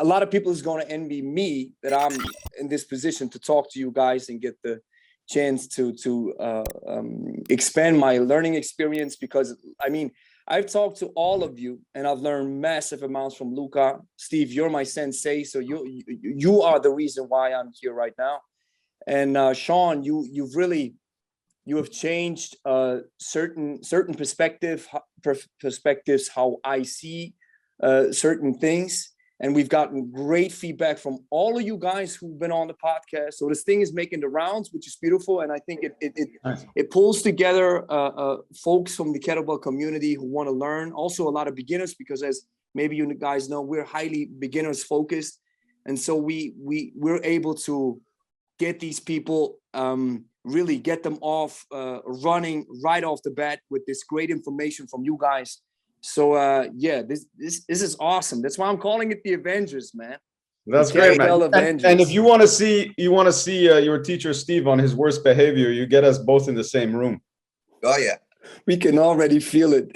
a lot of people is going to envy me that I'm in this position to talk to you guys and get the chance to expand my learning experience, because I mean, I've talked to all of you and I've learned massive amounts from Louka. Steve, you're my sensei, so you are the reason why I'm here right now. And Shawn, you have changed certain perspectives how I see certain things. And we've gotten great feedback from all of you guys who've been on the podcast. So this thing is making the rounds, which is beautiful. And I think it pulls together folks from the kettlebell community who want to learn. Also a lot of beginners, because as maybe you guys know, we're highly beginners focused. And so we're able to get these people, really get them off running right off the bat with this great information from you guys. So yeah, this is awesome. That's why I'm calling it the Avengers, man. That's great, man. And if you want to see your teacher Steve on his worst behavior, you get us both in the same room. Oh yeah, we can already feel it.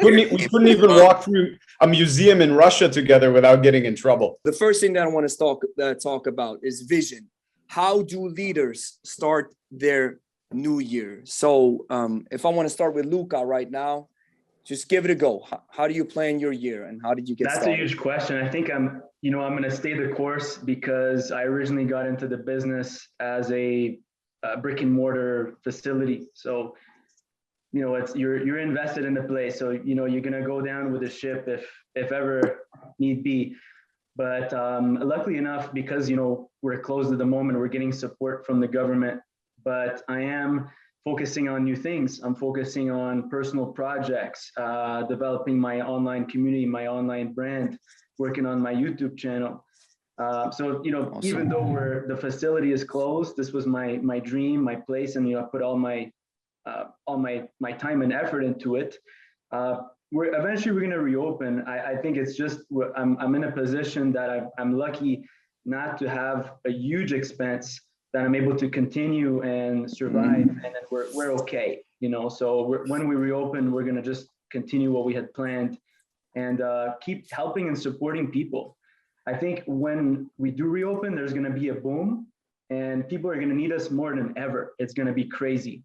We couldn't even walk through a museum in Russia together without getting in trouble. The first thing that I want to talk about is vision. How do leaders start their new year? So if I want to start with Louka right now, just give it a go. How do you plan your year, and how did you get started? That's a huge question. I think I'm going to stay the course, because I originally got into the business as a brick and mortar facility. So, it's you're invested in the place. So, you're going to go down with the ship if ever need be. But luckily enough, because, we're closed at the moment, we're getting support from the government. But I am focusing on new things. I'm focusing on personal projects, developing my online community, my online brand, working on my YouTube channel. So, awesome. Even though the facility is closed, this was my dream, my place, and I put all my time and effort into it. We're going to reopen. I think it's just I'm in a position that I'm lucky not to have a huge expense, that I'm able to continue and survive, and then we're okay, So when we reopen, we're gonna just continue what we had planned, and keep helping and supporting people. I think when we do reopen, there's gonna be a boom, and people are gonna need us more than ever. It's gonna be crazy.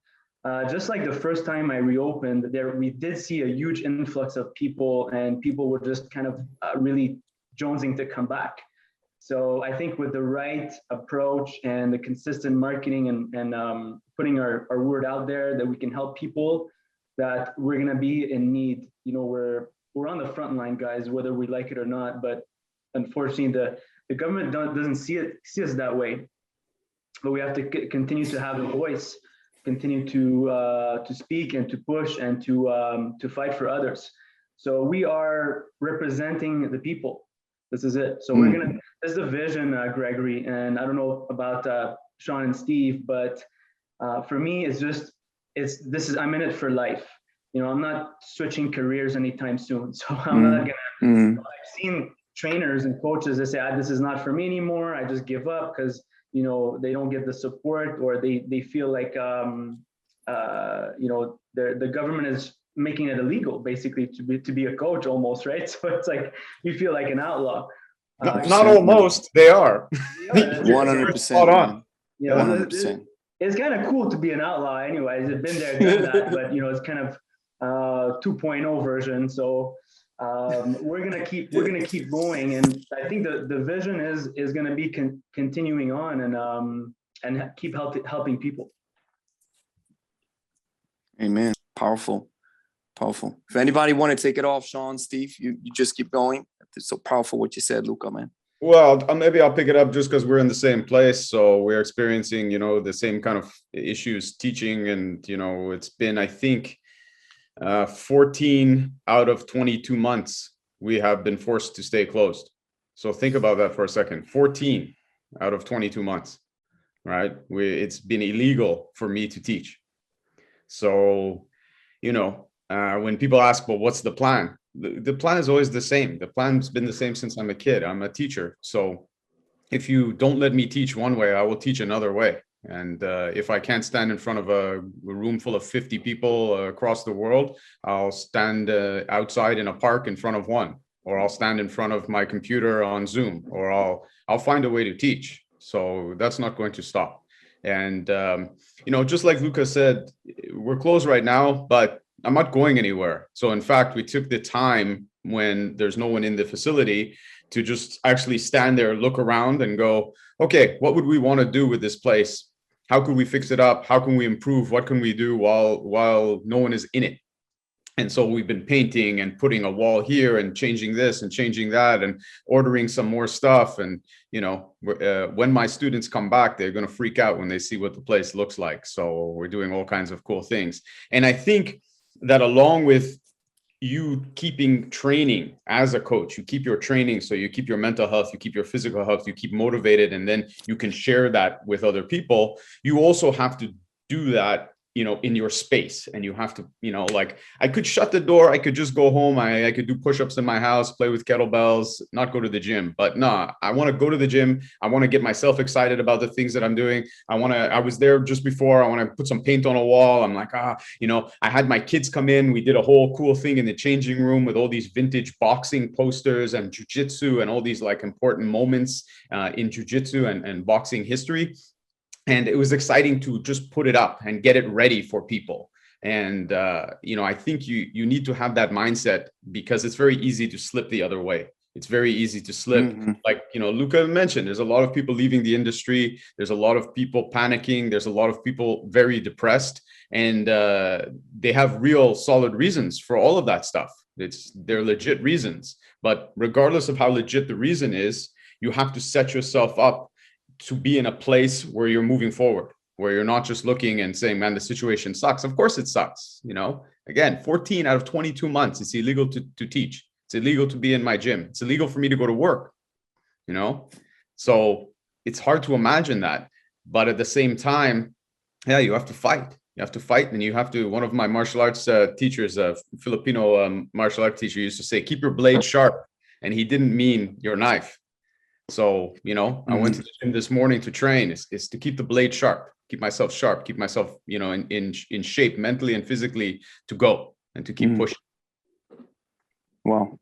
Just like the first time I reopened, we did see a huge influx of people, and people were just kind of really jonesing to come back. So I think with the right approach and the consistent marketing and putting our word out there that we can help people, that we're going to be in need. We're on the front line, guys, whether we like it or not. But unfortunately, the government doesn't see us that way. But we have to continue to have a voice, continue to speak and to push and to fight for others. So we are representing the people. This is it. So this is the vision, Gregory. And I don't know about Shawn and Steve, but for me, I'm in it for life. I'm not switching careers anytime soon. So I'm not gonna. I've seen trainers and coaches that say, this is not for me anymore. I just give up because they don't get the support, or they feel like the government is making it illegal, basically, to be a coach almost, right? So it's like you feel like an outlaw. Not almost, they are. 100%. Yeah, 100%. It's kind of cool to be an outlaw, anyways. It's been there, done that, but it's kind of 2.0 version. So we're gonna keep going, and I think the vision is gonna be continuing on and keep helping people. Amen. Powerful. If anybody want to take it off, Shawn, Steve, you just keep going. It's so powerful what you said, Louka, man. Well, maybe I'll pick it up just because we're in the same place. So we're experiencing, the same kind of issues teaching. And, it's been, I think, 14 out of 22 months, we have been forced to stay closed. So think about that for a second. 14 out of 22 months, right? It's been illegal for me to teach. So, when people ask, well, what's the plan? The plan is always the same. The plan's been the same since I'm a kid. I'm a teacher. So if you don't let me teach one way, I will teach another way. And if I can't stand in front of a room full of 50 people across the world, I'll stand outside in a park in front of one, or I'll stand in front of my computer on Zoom, or I'll find a way to teach. So that's not going to stop. And just like Louka said, we're closed right now, but I'm not going anywhere. So in fact, we took the time when there's no one in the facility to just actually stand there, look around and go, okay, what would we want to do with this place? How could we fix it up? How can we improve? What can we do while no one is in it? And so we've been painting and putting a wall here and changing this and changing that and ordering some more stuff. And, when my students come back, they're going to freak out when they see what the place looks like. So we're doing all kinds of cool things. And I think that along with you keeping training as a coach, you keep your training, so you keep your mental health, you keep your physical health, you keep motivated, and then you can share that with other people. You also have to do that in your space, and you have to, like, I could shut the door, I could just go home, I could do push-ups in my house, play with kettlebells, not go to the gym. But nah, I want to go to the gym. I want to get myself excited about the things that I'm doing. I was there just before, I want to put some paint on a wall. I'm like, I had my kids come in, we did a whole cool thing in the changing room with all these vintage boxing posters and jiu-jitsu and all these like important moments in jiu-jitsu and boxing history. And it was exciting to just put it up and get it ready for people. And, I think you need to have that mindset, because it's very easy to slip the other way. It's very easy to slip. Mm-hmm. Like, Louka mentioned, there's a lot of people leaving the industry. There's a lot of people panicking. There's a lot of people very depressed, and they have real solid reasons for all of that stuff. They're legit reasons. But regardless of how legit the reason is, you have to set yourself up to be in a place where you're moving forward, where you're not just looking and saying, man, the situation sucks. Of course it sucks. Again, 14 out of 22 months, it's illegal to teach. It's illegal to be in my gym. It's illegal for me to go to work, So it's hard to imagine that. But at the same time, yeah, you have to fight. You have to fight, and you have to, one of my martial arts teachers, a Filipino martial art teacher, used to say, keep your blade sharp. And he didn't mean your knife. So, I went to the gym this morning to train, is to keep the blade sharp, keep myself sharp, keep myself, in shape mentally and physically to go and to keep pushing. Wow.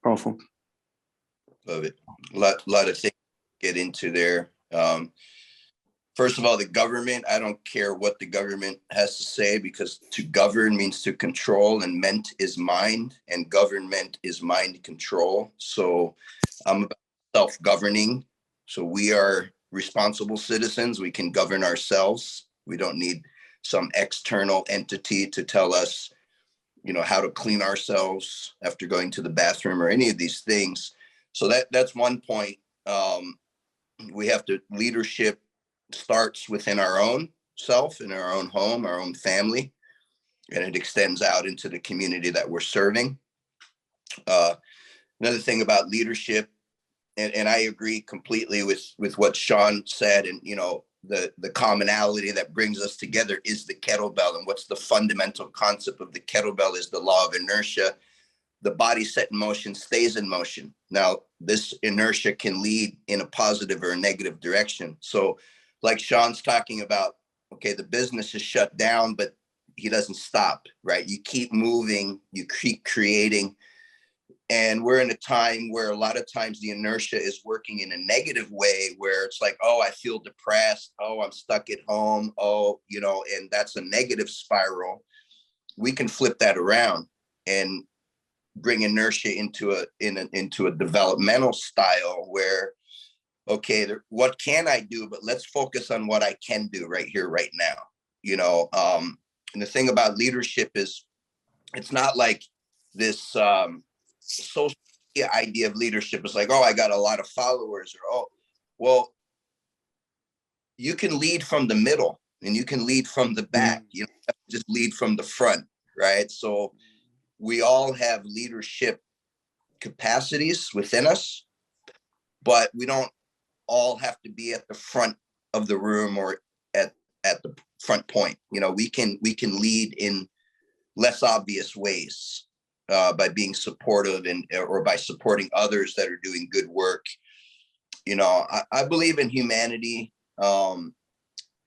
Powerful. Love it. A lot of things to get into there. First of all, the government, I don't care what the government has to say, because to govern means to control, and ment is mind, and government is mind control. So I'm about self-governing. So we are responsible citizens. We can govern ourselves. We don't need some external entity to tell us, how to clean ourselves after going to the bathroom or any of these things. So that's one point. Leadership starts within our own self, in our own home, our own family, and it extends out into the community that we're serving. Another thing about leadership, and I agree completely with what Shawn said, and the commonality that brings us together is the kettlebell. And what's the fundamental concept of the kettlebell is the law of inertia. The body set in motion stays in motion. Now, this inertia can lead in a positive or a negative direction. So like Shawn's talking about, okay, the business is shut down, but he doesn't stop, right? You keep moving, you keep creating. And we're in a time where a lot of times the inertia is working in a negative way, where it's like, oh, I feel depressed. Oh, I'm stuck at home. Oh, and that's a negative spiral. We can flip that around and bring inertia into a developmental style where, okay, what can I do? But let's focus on what I can do right here, right now. And the thing about leadership is, it's not like this social idea of leadership. It's like, oh, I got a lot of followers, or, oh, well, you can lead from the middle and you can lead from the back. You don't have to just lead from the front, right? So we all have leadership capacities within us, but we don't all have to be at the front of the room or at the front point. We can lead in less obvious ways, by being supportive or by supporting others that are doing good work. I believe in humanity.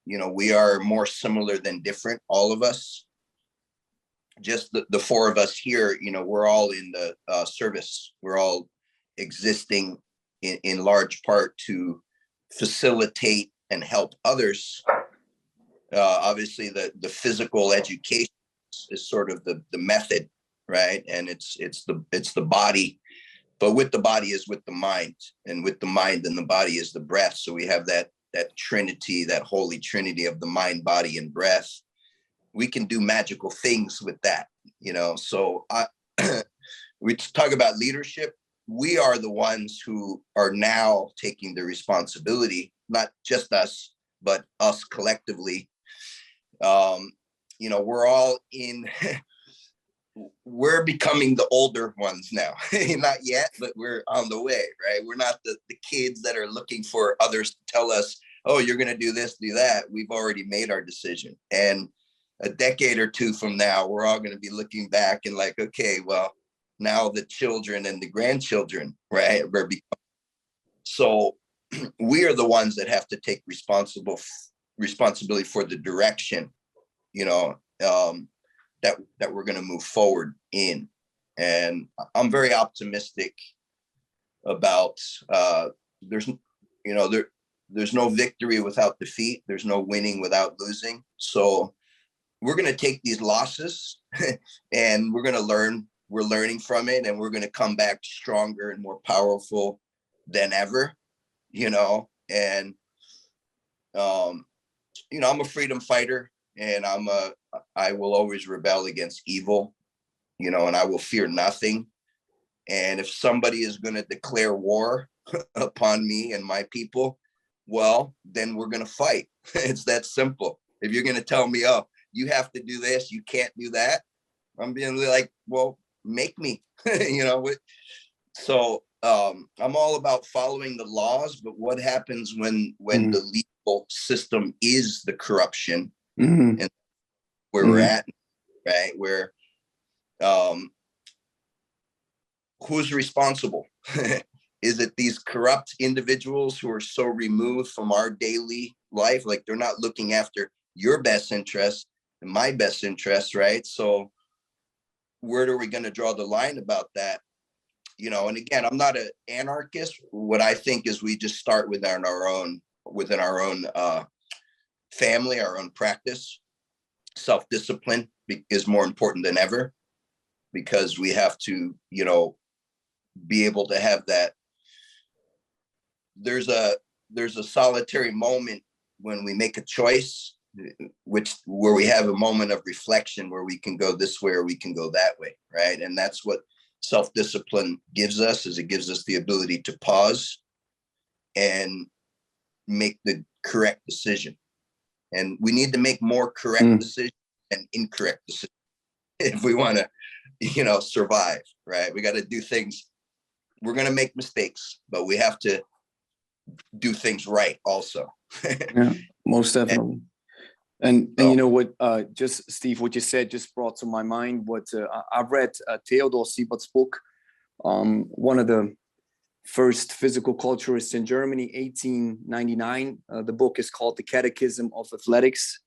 We are more similar than different, all of us. just the four of us here, you know, we're all in the service. We're all existing in large part to facilitate and help others. Obviously, the physical education is sort of the method, right? And it's the body, but with the body is with the mind, and with the mind and the body is the breath. So we have that trinity, that holy trinity of the mind, body, and breath. We can do magical things with that, you know. So we talk about leadership. We are the ones who are now taking the responsibility, not just us, but us collectively. You know, we're all in, we're becoming the older ones now. Not yet, but we're on the way, right? We're not the kids that are looking for others to tell us, oh, you're going to do this, do that. We've already made our decision. And a decade or two from now, we're all going to be looking back and like, okay, well, now the children and the grandchildren, right? So we are the ones that have to take responsibility for the direction, you know, that we're going to move forward in. And I'm very optimistic about there's no victory without defeat. There's no winning without losing. So we're going to take these losses and we're going to learn. We're learning from it, and we're going to come back stronger and more powerful than ever, you know. And you know, I'm a freedom fighter, and I will always rebel against evil, you know, and I will fear nothing. And if somebody is going to declare war upon me and my people, well, then we're going to fight. It's that simple. If you're going to tell me, oh, you have to do this, you can't do that, I'm being like, well, make me, you know. So I'm all about following the laws, but what happens when the legal system is the corruption, and where we're at, right? Where who's responsible? Is it these corrupt individuals who are so removed from our daily life? Like, they're not looking after your best interest and my best interest, right? So where are we going to draw the line about that? You know, and again, I'm not an anarchist. What I think is we just start within our own family, our own practice. Self-discipline is more important than ever, because we have to, you know, be able to have that. There's a solitary moment when we make a choice, where we have a moment of reflection, where we can go this way or we can go that way, right? And that's what self-discipline gives us, is it gives us the ability to pause and make the correct decision. And we need to make more correct decisions than incorrect decisions if we want to, you know, survive, right? We got to do things. We're going to make mistakes, but we have to do things right also. Yeah, most definitely. And you know what, just Steve, what you said just brought to my mind what I've read Theodor Siebert's book, one of the first physical culturists in Germany, 1899. The book is called The Catechism of Athletics.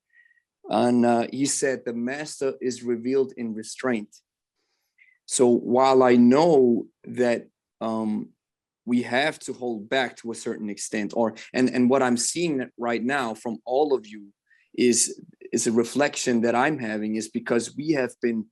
And he said, the master is revealed in restraint. So while I know that we have to hold back to a certain extent, and what I'm seeing right now from all of you is a reflection that I'm having, is because we have been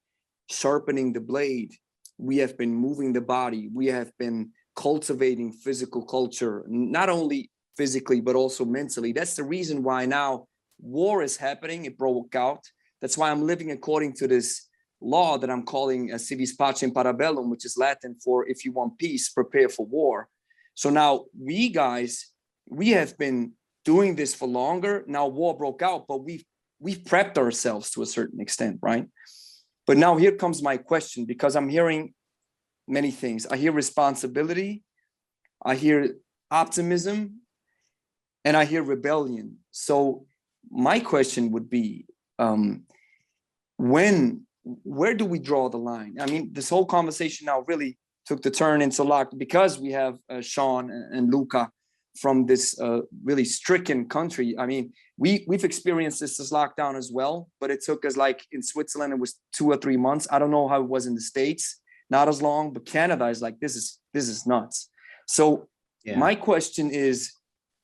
sharpening the blade, we have been moving the body, we have been cultivating physical culture, not only physically but also mentally. That's the reason why now war is happening. It broke out. That's why I'm living according to this law that I'm calling Si vis pacem para bellum, which is Latin for if you want peace, prepare for war. So now we guys, we have been doing this for longer. Now war broke out, but we've prepped ourselves to a certain extent, right? But now here comes my question, because I'm hearing many things. I hear responsibility, I hear optimism, and I hear rebellion. So my question would be, where do we draw the line? I mean, this whole conversation now really took the turn into lock, because we have Shawn and Louka from this really stricken country. I mean, we've experienced this lockdown as well, but it took us, like in Switzerland, it was 2 or 3 months. I don't know how it was in the States, not as long, but Canada is like, this is nuts. So my question is,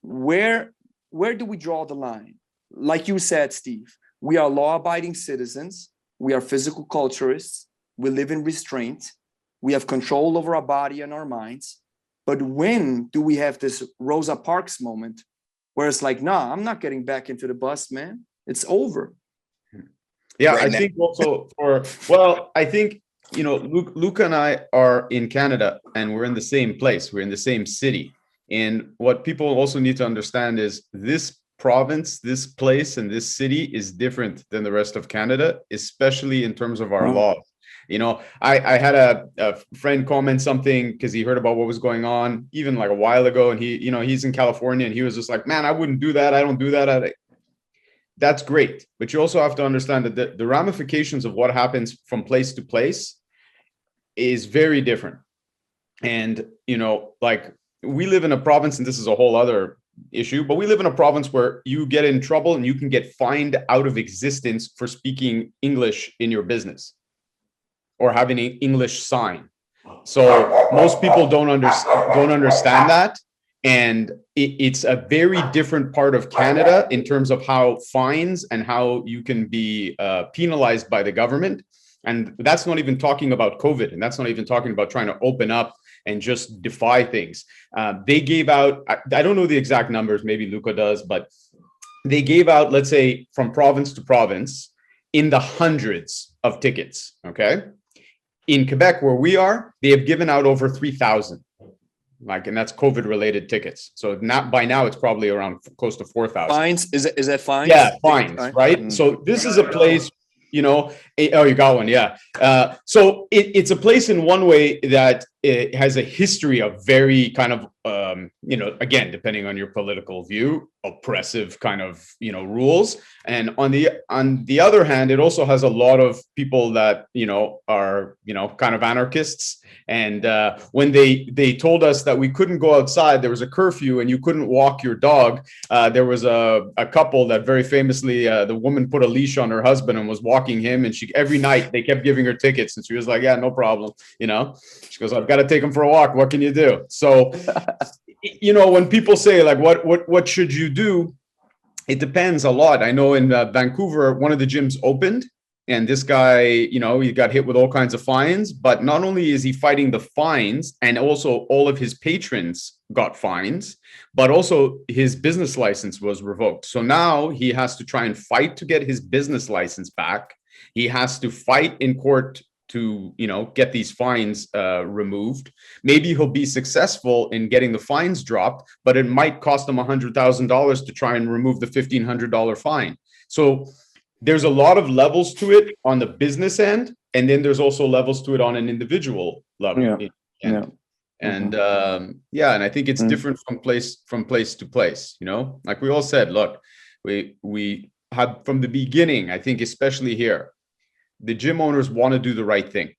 where do we draw the line? Like you said, Steve, we are law-abiding citizens. We are physical culturists. We live in restraint. We have control over our body and our minds. But when do we have this Rosa Parks moment where it's like, nah, I'm not getting back into the bus, man. It's over. Yeah, Right I now. think also I think, Louka and I are in Canada and we're in the same place. We're in the same city. And what people also need to understand is this province, this place, and this city is different than the rest of Canada, especially in terms of our laws. I had a friend comment something because he heard about what was going on even like a while ago, and he's in California, and he was just like, man, I wouldn't do that. I don't do that. That's great, but you also have to understand that the ramifications of what happens from place to place is very different. And like, we live in a province, and this is a whole other issue, but we live in a province where you get in trouble and you can get fined out of existence for speaking English in your business or having an English sign. So most people don't understand that. And it's a very different part of Canada in terms of how fines and how you can be penalized by the government. And that's not even talking about COVID. And that's not even talking about trying to open up and just defy things. They gave out, I don't know the exact numbers, maybe Louka does, but they gave out, let's say, from province to province in the hundreds of tickets, okay? In Quebec, where we are, they have given out over 3,000. And that's COVID-related tickets. So by now, it's probably around close to 4,000. Fines? Is that fines? Yeah, fines, right? So this is a place, oh, you got one, yeah. So it's a place in one way that it has a history of very kind of, again, depending on your political view, oppressive kind of, rules. And on the other hand, it also has a lot of people that, are, kind of anarchists. And when they told us that we couldn't go outside, there was a curfew and you couldn't walk your dog. There was a couple that very famously, the woman put a leash on her husband and was walking him. And every night they kept giving her tickets. And she was like, yeah, no problem. She goes, I've got to take him for a walk. What can you do? So, when people say like, what should you do? It depends a lot. I know in Vancouver, one of the gyms opened. And this guy, he got hit with all kinds of fines, but not only is he fighting the fines, and also all of his patrons got fines, but also his business license was revoked. So now he has to try and fight to get his business license back. He has to fight in court to, get these fines removed. Maybe he'll be successful in getting the fines dropped, but it might cost him $100,000 to try and remove the $1,500 fine. So there's a lot of levels to it on the business end, and then there's also levels to it on an individual level. And and I think it's different from place to place. Like we all said, look, we have from the beginning, I think especially here, the gym owners want to do the right thing.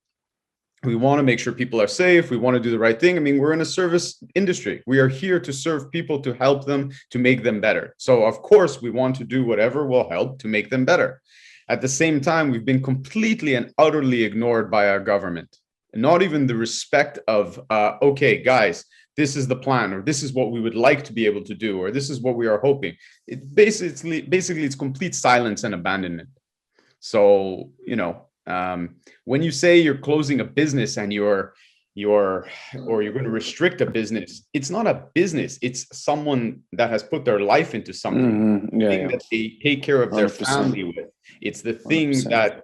We want to make sure people are safe. We want to do the right thing. I mean, we're in a service industry. We are here to serve people, to help them, to make them better. So of course, we want to do whatever will help to make them better. At the same time, we've been completely and utterly ignored by our government. Not even the respect of, okay, guys, this is the plan, or this is what we would like to be able to do, or this is what we are hoping. It basically it's complete silence and abandonment. So, when you say you're closing a business and you're going to restrict a business, it's not a business. It's someone that has put their life into something, that they take care of 100%. Their family with. It's the thing 100%. That,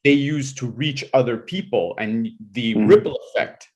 they use to reach other people, and the ripple effect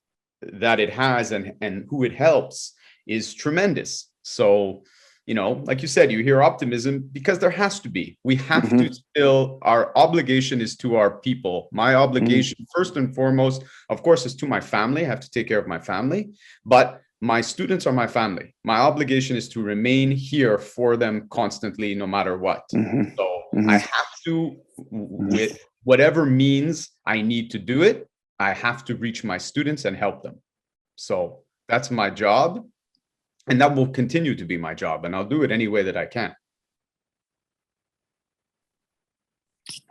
that it has and who it helps is tremendous. So, like you said, you hear optimism because there has to be. We have to still, our obligation is to our people. My obligation, first and foremost, of course, is to my family. I have to take care of my family, but my students are my family. My obligation is to remain here for them constantly, no matter what. So I have to, with whatever means I need to do it, I have to reach my students and help them. So that's my job. And that will continue to be my job, and I'll do it any way that I can.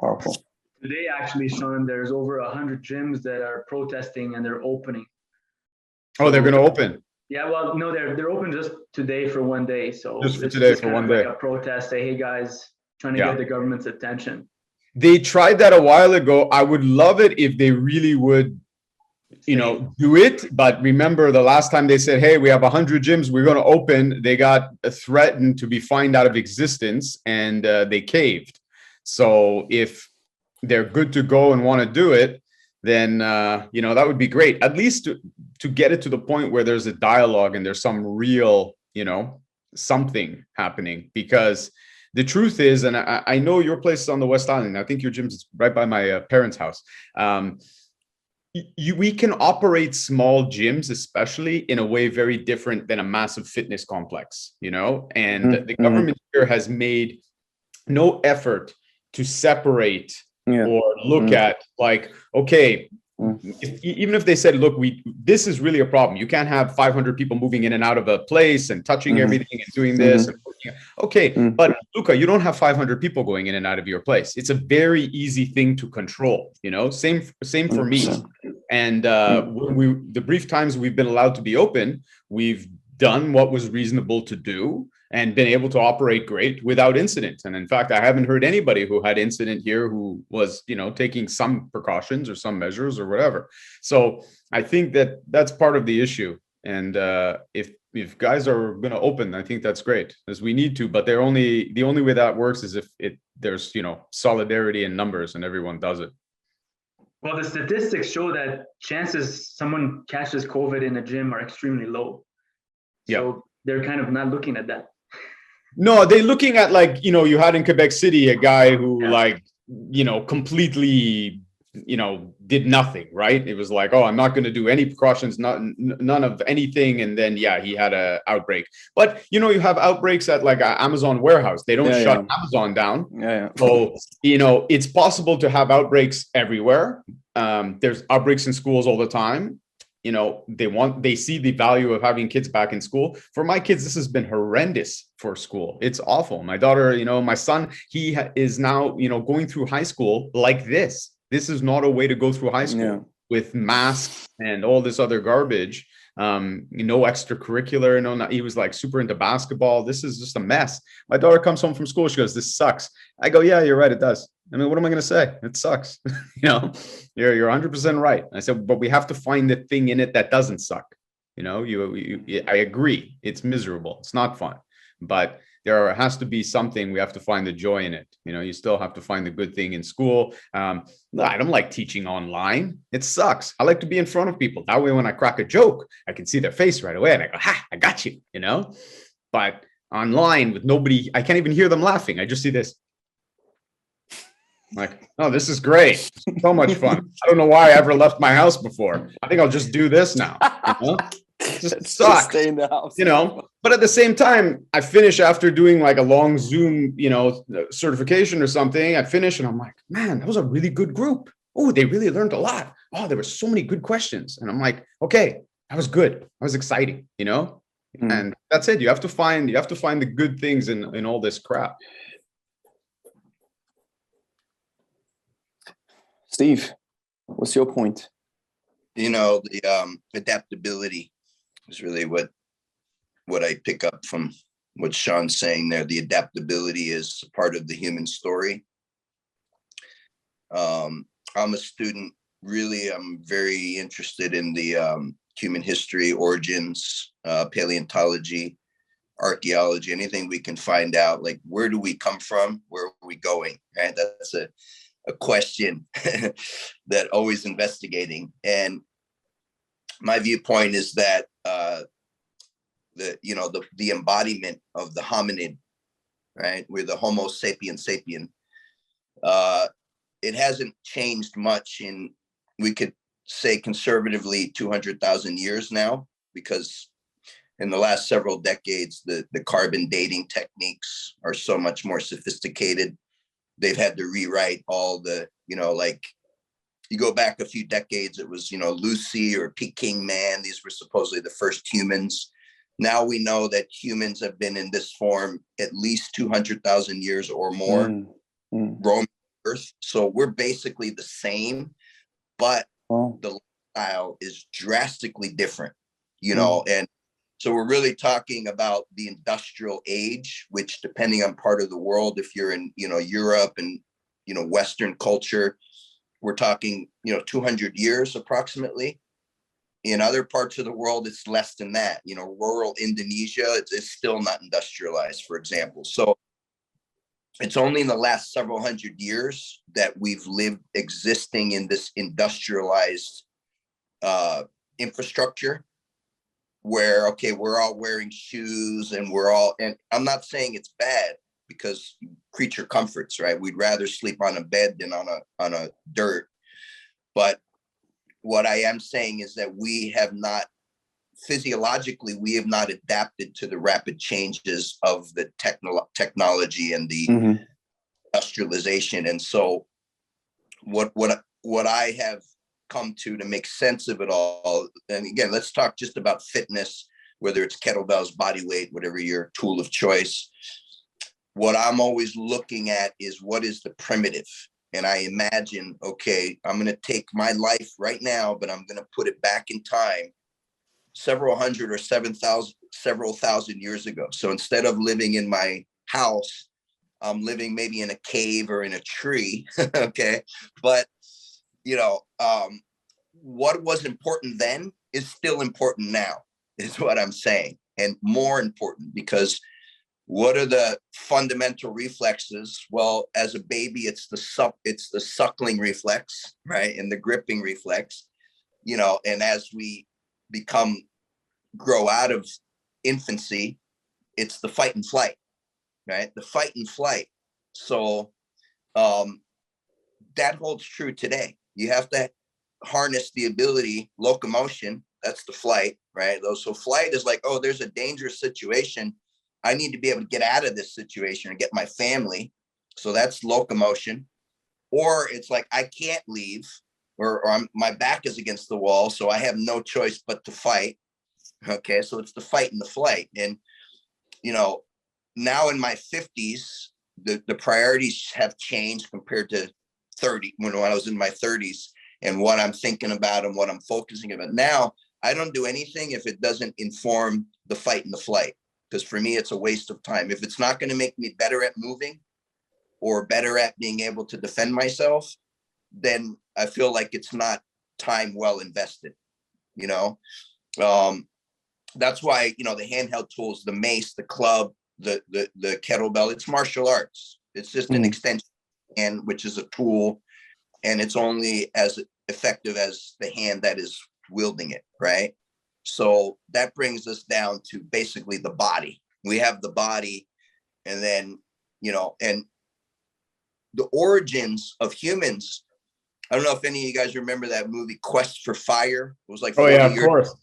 Powerful. Today, actually, Shawn, there's over 100 gyms that are protesting and they're opening. Oh, they're going to open. Yeah, well, no, they're open just today for one day. So Just for it's today, just for kind one of like day. a protest. Say, hey guys, trying to Yeah. get the government's attention. They tried that a while ago. I would love it if they really would, do it. But remember, the last time they said, hey, we have 100 gyms, we're going to open, they got threatened to be fined out of existence, and they caved. So if they're good to go and want to do it, then, that would be great. At least to get it to the point where there's a dialogue and there's some real, something happening. Because the truth is, and I know your place is on the West Island. I think your gym's right by my parents' house. We can operate small gyms, especially, in a way very different than a massive fitness complex, and the government here has made no effort to separate or look at, like, okay, even if they said, look, this is really a problem. You can't have 500 people moving in and out of a place and touching everything and doing this. Okay, but Louka, you don't have 500 people going in and out of your place. It's a very easy thing to control. Same for me. And the brief times we've been allowed to be open, we've done what was reasonable to do and been able to operate great without incident. And in fact, I haven't heard anybody who had incident here who was, taking some precautions or some measures or whatever. So I think that that's part of the issue. And if guys are going to open, I think that's great, as we need to. But the only way that works is if there's solidarity in numbers and everyone does it. Well, the statistics show that chances someone catches COVID in a gym are extremely low. So they're kind of not looking at that. No, they're looking at, like, you had in Quebec City a guy who completely, did nothing, right? It was like, oh, I'm not going to do any precautions, none of anything. And then, he had an outbreak. But, you have outbreaks at, like, an Amazon warehouse. They don't shut Amazon down. So, it's possible to have outbreaks everywhere. There's outbreaks in schools all the time. They see the value of having kids back in school. For my kids, this has been horrendous for school. It's awful. My daughter, my son, he is now, going through high school like this. This is not a way to go through high school with masks and all this other garbage. No extracurricular, he was like super into basketball. This is just a mess. My daughter comes home from school. She goes, this sucks. I go, yeah, you're right. It does. I mean, what am I going to say? It sucks. You're 100% right. I said, but we have to find the thing in it that doesn't suck. I agree. It's miserable. It's not fun, but there has to be something. We have to find the joy in it. You still have to find the good thing in school. I don't like teaching online. It sucks. I like to be in front of people. That way, when I crack a joke, I can see their face right away and I go, ha, I got you, but online with nobody, I can't even hear them laughing. I just see this. Like, oh, this is great. So much fun. I don't know why I ever left my house before. I think I'll just do this now. It just sucks. Just stay in the house. But at the same time, I finish after doing like a long Zoom, certification or something. I finish and I'm like, man, that was a really good group. Oh, they really learned a lot. Oh, there were so many good questions. And I'm like, okay, that was good. That was exciting, And that's it. You have to find the good things in all this crap. Steve, what's your point? The adaptability is really what I pick up from what Shawn's saying there. The adaptability is part of the human story. I'm a student, really. I'm very interested in the human history, origins, paleontology, archaeology, anything we can find out, like, where do we come from? Where are we going? Right? That's a question that always investigating. And my viewpoint is that the embodiment of the hominid, right? We're the Homo sapien sapien. It hasn't changed much in, we could say conservatively, 200,000 years now, because in the last several decades, the carbon dating techniques are so much more sophisticated. They've had to rewrite all the, like, you go back a few decades, it was, Lucy or Peking man. These were supposedly the first humans. Now we know that humans have been in this form at least 200,000 years or more, roaming Earth. So we're basically the same, but the lifestyle is drastically different, you know, and so we're really talking about the industrial age, which depending on part of the world, if you're in, you know, Europe and, you know, Western culture, we're talking, you know, 200 years approximately. In other parts of the world, it's less than that. You know, rural Indonesia, it's still not industrialized, for example. So it's only in the last several hundred years that we've lived existing in this industrialized infrastructure where, okay, we're all wearing shoes and and I'm not saying it's bad because creature comforts, right? We'd rather sleep on a bed than on a dirt. But what I am saying is that we have not, physiologically, we have not adapted to the rapid changes of the technology and the industrialization. And so what I have come to make sense of it all, and again, let's talk just about fitness, whether it's kettlebells, body weight, whatever your tool of choice. What I'm always looking at is what is the primitive. And I imagine, okay, I'm going to take my life right now, but I'm going to put it back in time several hundred or several thousand years ago. So instead of living in my house, I'm living maybe in a cave or in a tree. Okay. But, you know, what was important then is still important now, is what I'm saying. And more important, because what are the fundamental reflexes? Well, as a baby, it's the suckling reflex, right? And the gripping reflex, you know, and as we grow out of infancy, it's the fight and flight, right? The fight and flight. So that holds true today. You have to harness the ability, locomotion, that's the flight, right? So flight is like, oh, there's a dangerous situation. I need to be able to get out of this situation and get my family. So that's locomotion. Or it's like, I can't leave, or my back is against the wall, so I have no choice but to fight. Okay, so it's the fight and the flight. And, you know, now in my 50s, the priorities have changed compared to 30, when I was in my 30s, and what I'm thinking about and what I'm focusing about. Now, I don't do anything if it doesn't inform the fight and the flight, because for me, it's a waste of time. If it's not going to make me better at moving or better at being able to defend myself, then I feel like it's not time well invested, you know? That's why, you know, the handheld tools, the mace, the club, the kettlebell, it's martial arts. It's just an extension, and which is a tool, and it's only as effective as the hand that is wielding it, right? So that brings us down to basically the body. We have the body, and then, you know, and the origins of humans. I don't know if any of you guys remember that movie Quest for Fire. It was like 40 of years. course.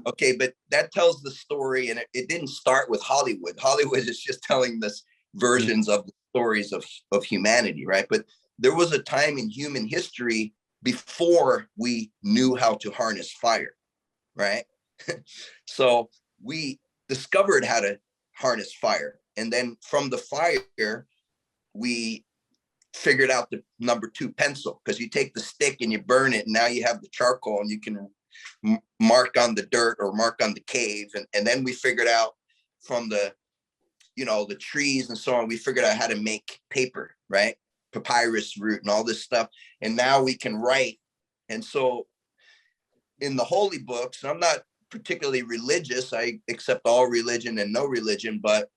Okay, but that tells the story, and it didn't start with Hollywood. Hollywood is just telling this versions of the stories of humanity, right? But there was a time in human history before we knew how to harness fire, right? So we discovered how to harness fire. And then from the fire, we figured out the number 2 pencil, because you take the stick and you burn it, and now you have the charcoal, and you can mark on the dirt or mark on the cave. And then we figured out from the, you know, the trees and so on, we figured out how to make paper, right? Papyrus root and all this stuff. And now we can write. And so in the holy books, and I'm not particularly religious, I accept all religion and no religion, but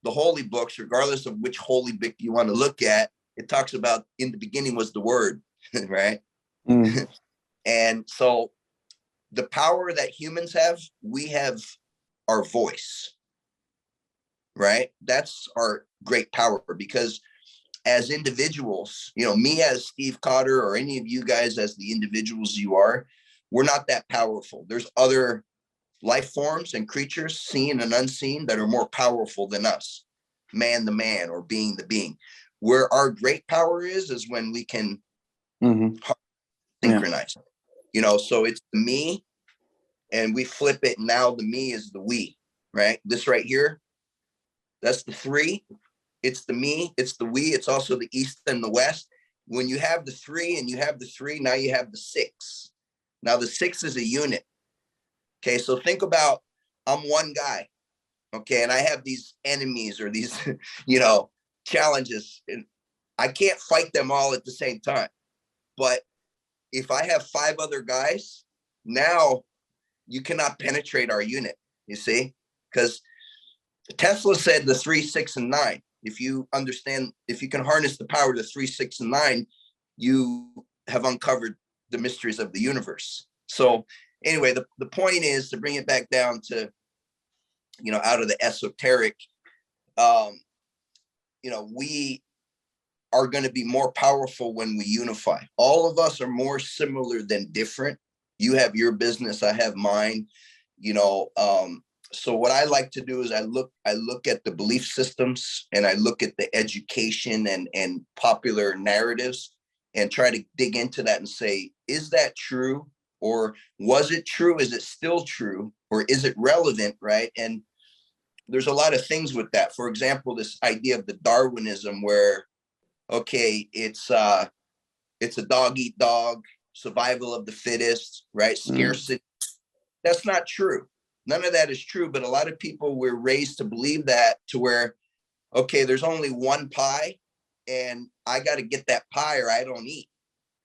the holy books, regardless of which holy book you want to look at, it talks about in the beginning was the word, right? And so the power that humans have, we have our voice, right? That's our great power, because as individuals, you know, me as Steve Cotter, or any of you guys as the individuals you are, we're not that powerful. There's other life forms and creatures, seen and unseen, that are more powerful than us, man the man, or being the being. Where our great power is when we can synchronize, you know, so it's the me, and we flip it. Now the me is the we. right? This right here, that's the 3. It's the me, it's the we, it's also the east and the west. When you have the 3 and you have the 3, now you have the 6. Now the 6 is a unit. Okay, so think about, I'm one guy, okay, and I have these enemies or these, challenges, and I can't fight them all at the same time. But if I have 5 other guys, now you cannot penetrate our unit, you see? Because Tesla said the 3, 6, and 9. If you understand, if you can harness the power of the 3, 6, and 9, you have uncovered the mysteries of the universe. So anyway, the point is to bring it back down to, out of the esoteric, we are going to be more powerful when we unify. All of us are more similar than different. You have your business, I have mine, so what I like to do is I look at the belief systems, and I look at the education and popular narratives, and try to dig into that and say, is that true? Or was it true? Is it still true? Or is it relevant? Right. And there's a lot of things with that. For example, this idea of the Darwinism where, okay, it's a dog eat dog, survival of the fittest, right? Scarcity. That's not true. None of that is true. But a lot of people were raised to believe that, to where, okay, there's only one pie and I got to get that pie or I don't eat.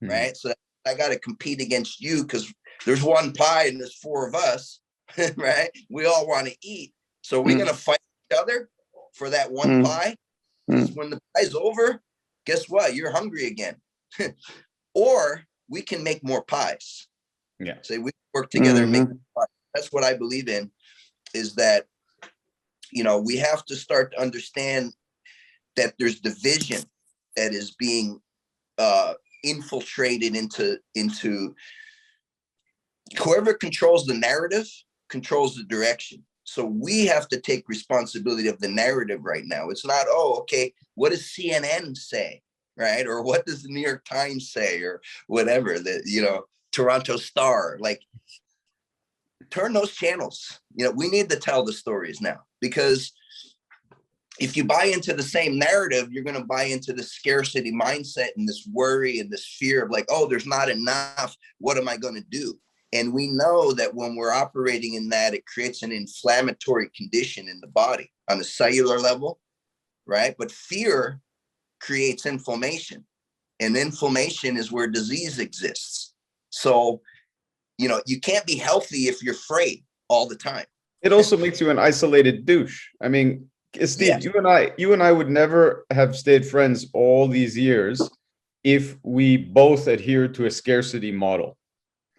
Right. So I got to compete against you because there's one pie and there's 4 of us. Right. We all want to eat. So we're going to fight each other for that one pie. When the pie's over, guess what? You're hungry again. Or we can make more pies. Yeah. So we work together and make more pies. That's what I believe in, is that, we have to start to understand that there's division that is being infiltrated into whoever controls the narrative controls the direction. So we have to take responsibility of the narrative right now. It's not, oh, okay, what does CNN say, right? Or what does the New York Times say, or whatever, Toronto Star, like, turn those channels. We need to tell the stories now, because if you buy into the same narrative, you're going to buy into the scarcity mindset and this worry and this fear of like, oh, there's not enough. What am I going to do? And we know that when we're operating in that, it creates an inflammatory condition in the body on a cellular level, right? But fear creates inflammation, and inflammation is where disease exists. So, you can't be healthy if you're afraid all the time. It also makes you an isolated douche. I mean, Steve, yes. you and I would never have stayed friends all these years if we both adhered to a scarcity model.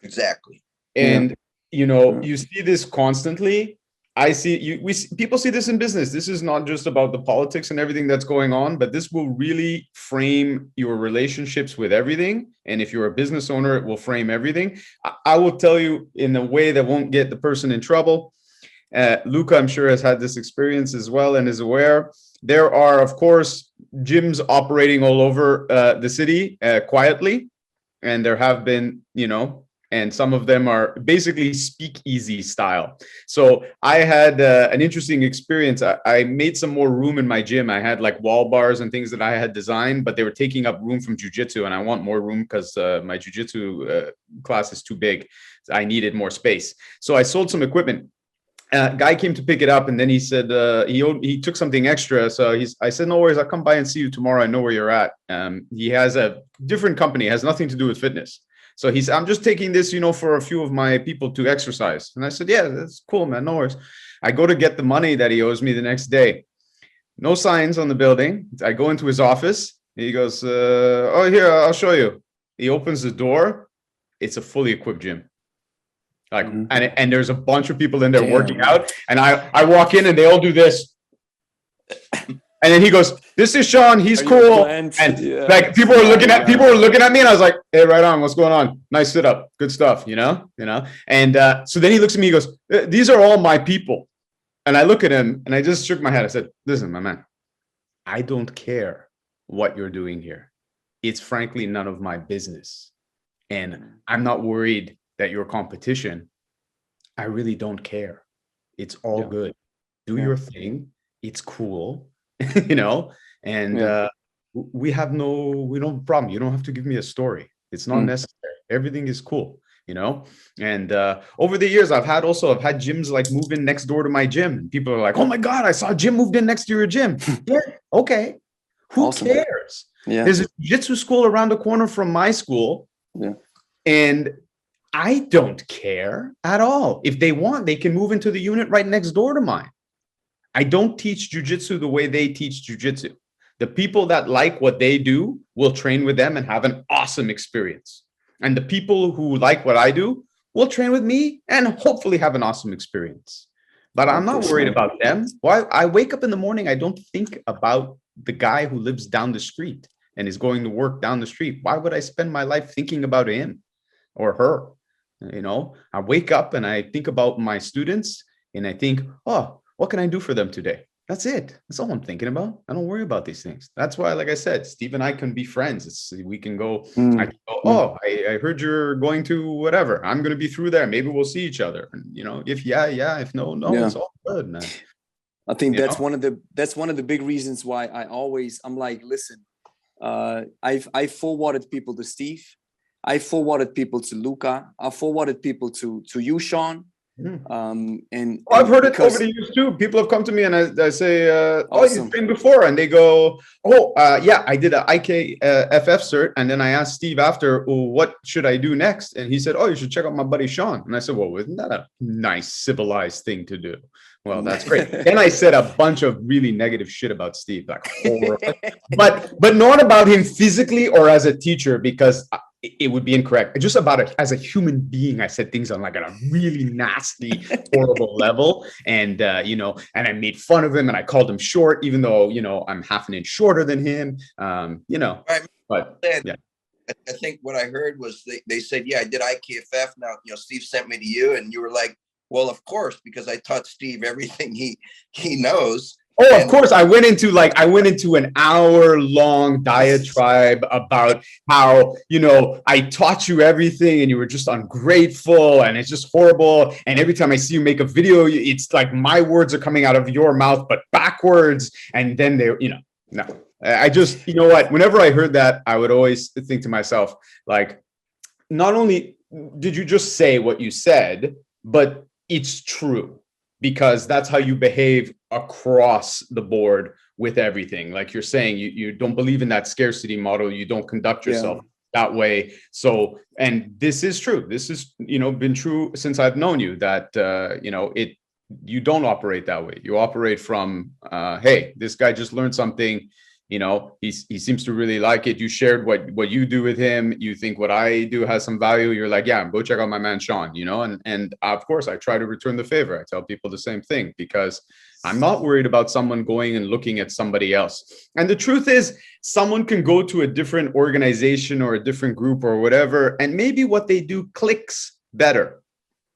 Exactly. And you see this constantly. People see this in business. This is not just about the politics and everything that's going on, but this will really frame your relationships with everything. And if you're a business owner, it will frame everything. I will tell you in a way that won't get the person in trouble. Louka, I'm sure, has had this experience as well and is aware. There are, of course, gyms operating all over the city quietly. And there have been, and some of them are basically speakeasy style. So I had an interesting experience. I made some more room in my gym. I had like wall bars and things that I had designed, but they were taking up room from jiu-jitsu, and I want more room because my jiu-jitsu class is too big. I needed more space. So I sold some equipment. Guy came to pick it up, and then he said he took something extra. So I said, no worries, I'll come by and see you tomorrow. I know where you're at. He has a different company, has nothing to do with fitness. So I'm just taking this, for a few of my people to exercise. And I said, yeah, that's cool, man. No worries. I go to get the money that he owes me the next day. No signs on the building. I go into his office. He goes, oh, here, I'll show you. He opens the door. It's a fully equipped gym. Like, and there's a bunch of people in there working out. And I walk in and they all do this. And then he goes, this is Shawn, he's cool. And like people were looking at me, and I was like, hey, right on, what's going on? Nice sit up, good stuff, And so then he looks at me, he goes, these are all my people. And I look at him and I just shook my head. I said, listen, my man, I don't care what you're doing here. It's frankly none of my business. And I'm not worried that you're competition. I really don't care. It's all good. do Yeah. your thing. It's cool, you know, and we don't have a problem. You don't have to give me a story. It's not necessary. Everything is cool, you know. And over the years, I've had gyms like move in next door to my gym, and people are like, "Oh my God, I saw a gym moved in next to your gym." Yeah, okay. Who Awesome. cares? Yeah. There's a jiu-jitsu school around the corner from my school, and I don't care at all. If they want, they can move into the unit right next door to mine. I don't teach jiu-jitsu the way they teach jiu-jitsu. The people that like what they do will train with them and have an awesome experience. And the people who like what I do will train with me and hopefully have an awesome experience. But I'm not worried about them. Well, I wake up in the morning, I don't think about the guy who lives down the street and is going to work down the street. Why would I spend my life thinking about him or her? You know, I wake up and I think about my students and I think, oh, what can I do for them today? That's it. That's all I'm thinking about. I don't worry about these things. That's why, like I said, Steve and I can be friends. We can go, I can go, oh, I heard you're going to whatever. I'm going to be through there. Maybe we'll see each other. And, you know, if if no, it's all good, man. I think that's one of the big reasons why I'm like, listen, I forwarded people to Steve. I forwarded people to Louka. I forwarded people to you, Shawn. I've heard it over the years too. People have come to me and I say, oh, you've been before, and they go, oh, yeah, I did an IKFF cert, and then I asked Steve after, oh, what should I do next? And he said, oh, you should check out my buddy Shawn. And I said, well, isn't that a nice civilized thing to do? Well, that's great. Then I said a bunch of really negative shit about Steve, like horrible, but not about him physically or as a teacher, because it would be incorrect. Just about it as a human being. I said things on like a really nasty, horrible level. And, you know, and I made fun of him and I called him short, even though, you know, I'm half an inch shorter than him, you know, but yeah. I think what I heard was they said, yeah, I did IKFF. Now, you know, Steve sent me to you, and you were like, well, of course, because I taught Steve everything he knows. Oh, of course. I went into an hour-long diatribe about how, you know, I taught you everything and you were just ungrateful and it's just horrible. And every time I see you make a video, it's like my words are coming out of your mouth, but backwards. And then they, you know, no, I just, you know what, whenever I heard that, I would always think to myself, like, not only did you just say what you said, but it's true, because that's how you behave across the board with everything. Like you're saying, you don't believe in that scarcity model. You don't conduct yourself that way. So, and this is true. This is, you know, been true since I've known you, that, you know, you don't operate that way. You operate from, hey, this guy just learned something. You know, he seems to really like it. You shared what you do with him. You think what I do has some value. You're like, yeah, go check out my man Shawn, you know, and of course I try to return the favor. I tell people the same thing, because I'm not worried about someone going and looking at somebody else. And the truth is, someone can go to a different organization or a different group or whatever, and maybe what they do clicks better.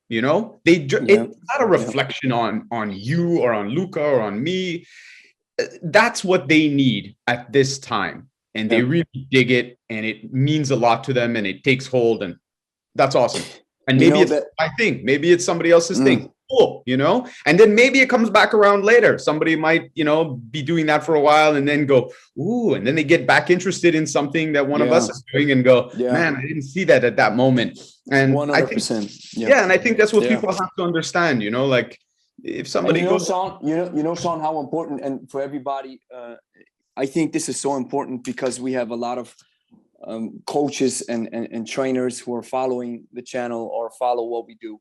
You know, it's not a reflection on you or on Louka or on me. That's what they need at this time, and they really dig it, and it means a lot to them, and it takes hold, and that's awesome. And maybe it's my thing, maybe it's somebody else's thing. Cool, you know, and then maybe it comes back around later. Somebody might, you know, be doing that for a while and then go, ooh, and then they get back interested in something that one of us is doing and go, man, I didn't see that at that moment. And 100%. I think, and I think that's what people have to understand, you know, like, if somebody goes, Shawn, you know, Shawn, how important, and for everybody, I think this is so important, because we have a lot of coaches and trainers who are following the channel or follow what we do,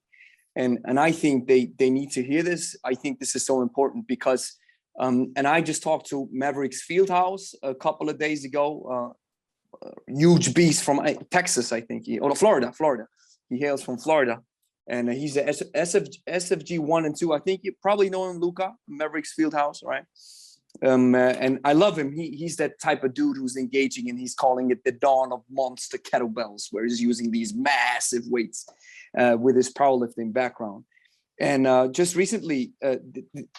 and I think they need to hear this. I think this is so important, because and I just talked to Mavericks Fieldhouse a couple of days ago, huge beast from Texas, I think, or Florida. He hails from Florida. And he's a SFG 1 and 2. I think you probably know him, Louka, Mavericks Fieldhouse, right? And I love him. He's that type of dude who's engaging, and he's calling it the dawn of monster kettlebells, where he's using these massive weights with his powerlifting background. And just recently,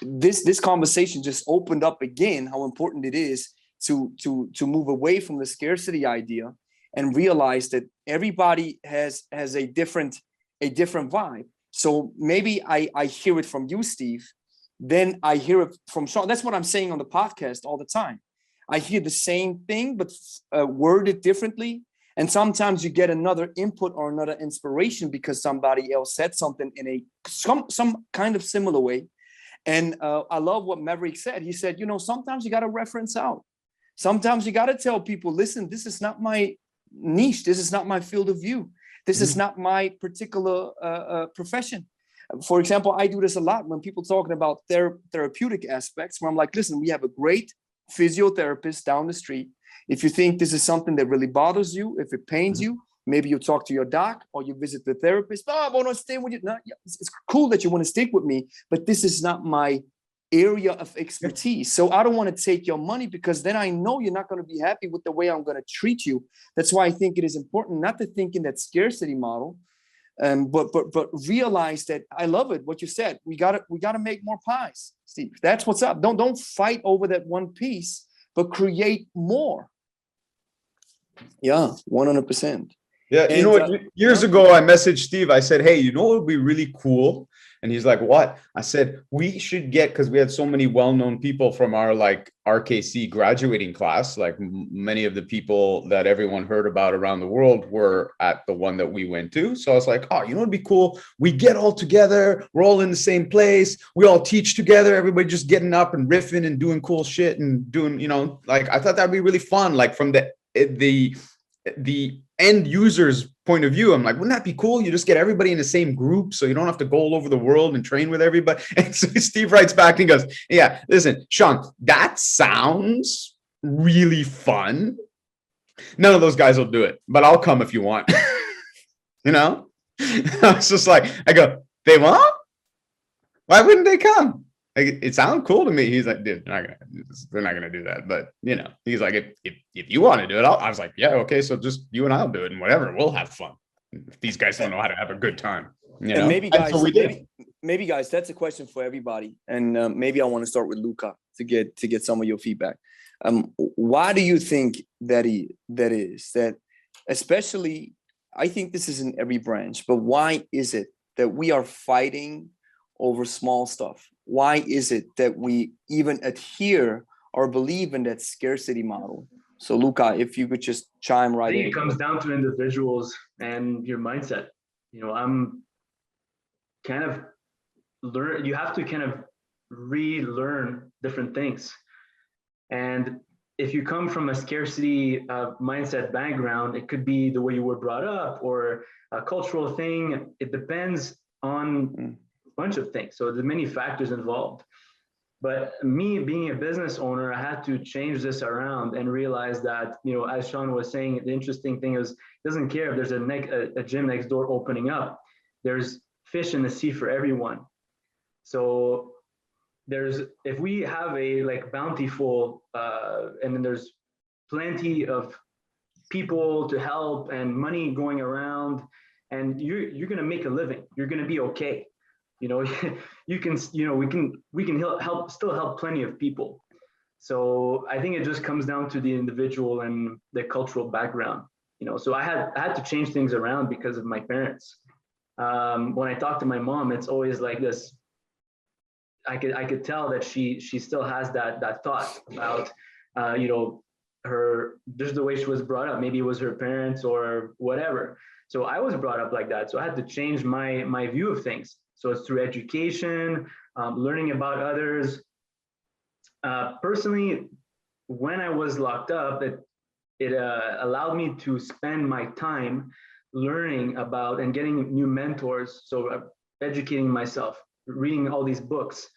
this conversation just opened up again how important it is to move away from the scarcity idea and realize that everybody has a different vibe. So maybe I hear it from you, Steve, then I hear it from Shawn. That's what I'm saying on the podcast all the time. I hear the same thing, but worded differently. And sometimes you get another input or another inspiration because somebody else said something in some kind of similar way. And I love what Maverick said. He said, sometimes you got to reference out. Sometimes you got to tell people, listen, this is not my niche. This is not my field of view. This is not my particular profession. For example, I do this a lot when people talking about their therapeutic aspects, where I'm like, listen, we have a great physiotherapist down the street. If you think this is something that really bothers you, if it pains you, maybe you talk to your doc or you visit the therapist. Oh, I want to stay with you. No, it's cool that you want to stick with me, but this is not my area of expertise. So I don't want to take your money because then I know you're not going to be happy with the way I'm going to treat you. That's why I think it is important not to think in that scarcity model, but realize that I love it. What you said, we got to make more pies, Steve. That's what's up. Don't fight over that one piece, but create more. Yeah, 100%. Yeah, you know what? Years ago, I messaged Steve. I said, "Hey, what would be really cool?" And he's like, "What?" I said, "We should get," because we had so many well-known people from our RKC graduating class. Like many of the people that everyone heard about around the world were at the one that we went to. So I was like, "Oh, it'd be cool. We get all together. We're all in the same place. We all teach together. Everybody just getting up and riffing and doing cool shit and doing, I thought that'd be really fun. Like from the end user's point of view, I'm like, wouldn't that be cool? You just get everybody in the same group so you don't have to go all over the world and train with everybody." And so Steve writes back and he goes, "Yeah, listen, Shawn, that sounds really fun. None of those guys will do it, but I'll come if you want." I was just like, I go, "They won't? Why wouldn't they come? It sounds cool to me." He's like, "Dude, they're not gonna do that." But he's like, if you want to do it, I was like, "Yeah, okay, so just you and I'll do it, and whatever, we'll have fun. If these guys don't know how to have a good time, And maybe guys, so we did. maybe guys, that's a question for everybody, and maybe I want to start with Louka to get some of your feedback. Why do you think that especially, I think this is in every branch, but why is it that we are fighting over small stuff? Why is it that we even adhere or believe in that scarcity model? So Louka, if you could just chime right in. I think it comes down to individuals and your mindset. I'm kind of you have to kind of relearn different things. And if you come from a scarcity mindset background, it could be the way you were brought up or a cultural thing. It depends on bunch of things. So there's many factors involved. But me being a business owner, I had to change this around and realize that, as Shawn was saying, the interesting thing is, doesn't care if there's a gym next door opening up. There's fish in the sea for everyone. So if we have a bountiful, and then there's plenty of people to help and money going around, and you're gonna make a living. You're gonna be okay. You can, we can still help plenty of people. So I think it just comes down to the individual and the cultural background, so I had to change things around because of my parents. When I talk to my mom, it's always like this. I could tell that she still has that thought about, just the way she was brought up. Maybe it was her parents or whatever. So I was brought up like that. So I had to change my view of things. So it's through education, learning about others. Personally, when I was locked up, it allowed me to spend my time learning about and getting new mentors. So educating myself, reading all these books,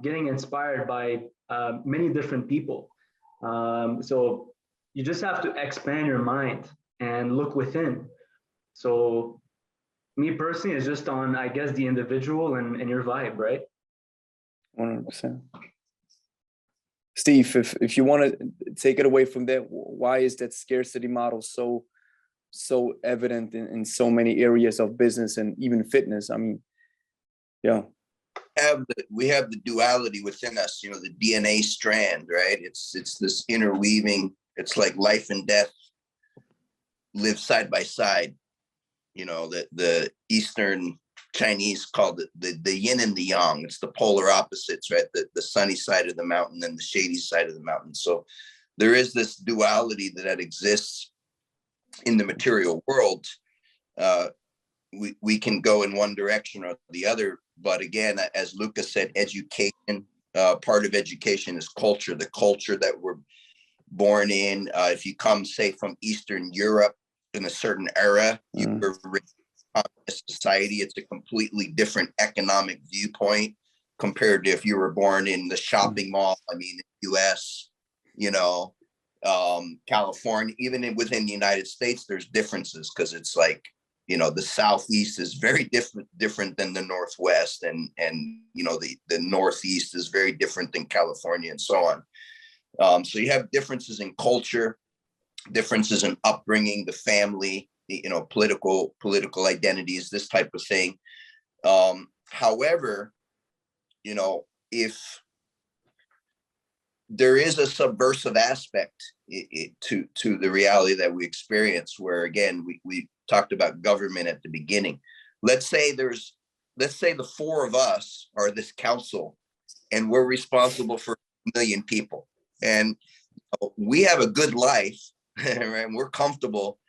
getting inspired by many different people. So you just have to expand your mind and look within. So me personally, is just on, I guess, the individual and your vibe, right? 100%. Steve, if you want to take it away from there, why is that scarcity model so evident in so many areas of business and even fitness? I mean, yeah. We have the duality within us, the DNA strand, right? It's this interweaving. It's like life and death live side by side. The Eastern Chinese called it the yin and the yang. It's the polar opposites, right? The sunny side of the mountain and the shady side of the mountain. So there is this duality that exists in the material world. We can go in one direction or the other, but again, as Louka said, education, part of education is culture, the culture that we're born in. If you come, say, from Eastern Europe in a certain era, you were raised in a society, it's a completely different economic viewpoint compared to if you were born in the shopping mall, I mean, US, you know, California, even within the United States, there's differences because it's like, you know, the Southeast is very different than the Northwest, and you know, the Northeast is very different than California, and so on. So you have differences in culture, differences in upbringing, the family, you know, political identities, this type of thing. However, you know, if there is a subversive aspect to the reality that we experience, where again, we talked about government at the beginning. Let's say the four of us are this council, and we're responsible for 1 million people, and we have a good life, right? We're comfortable,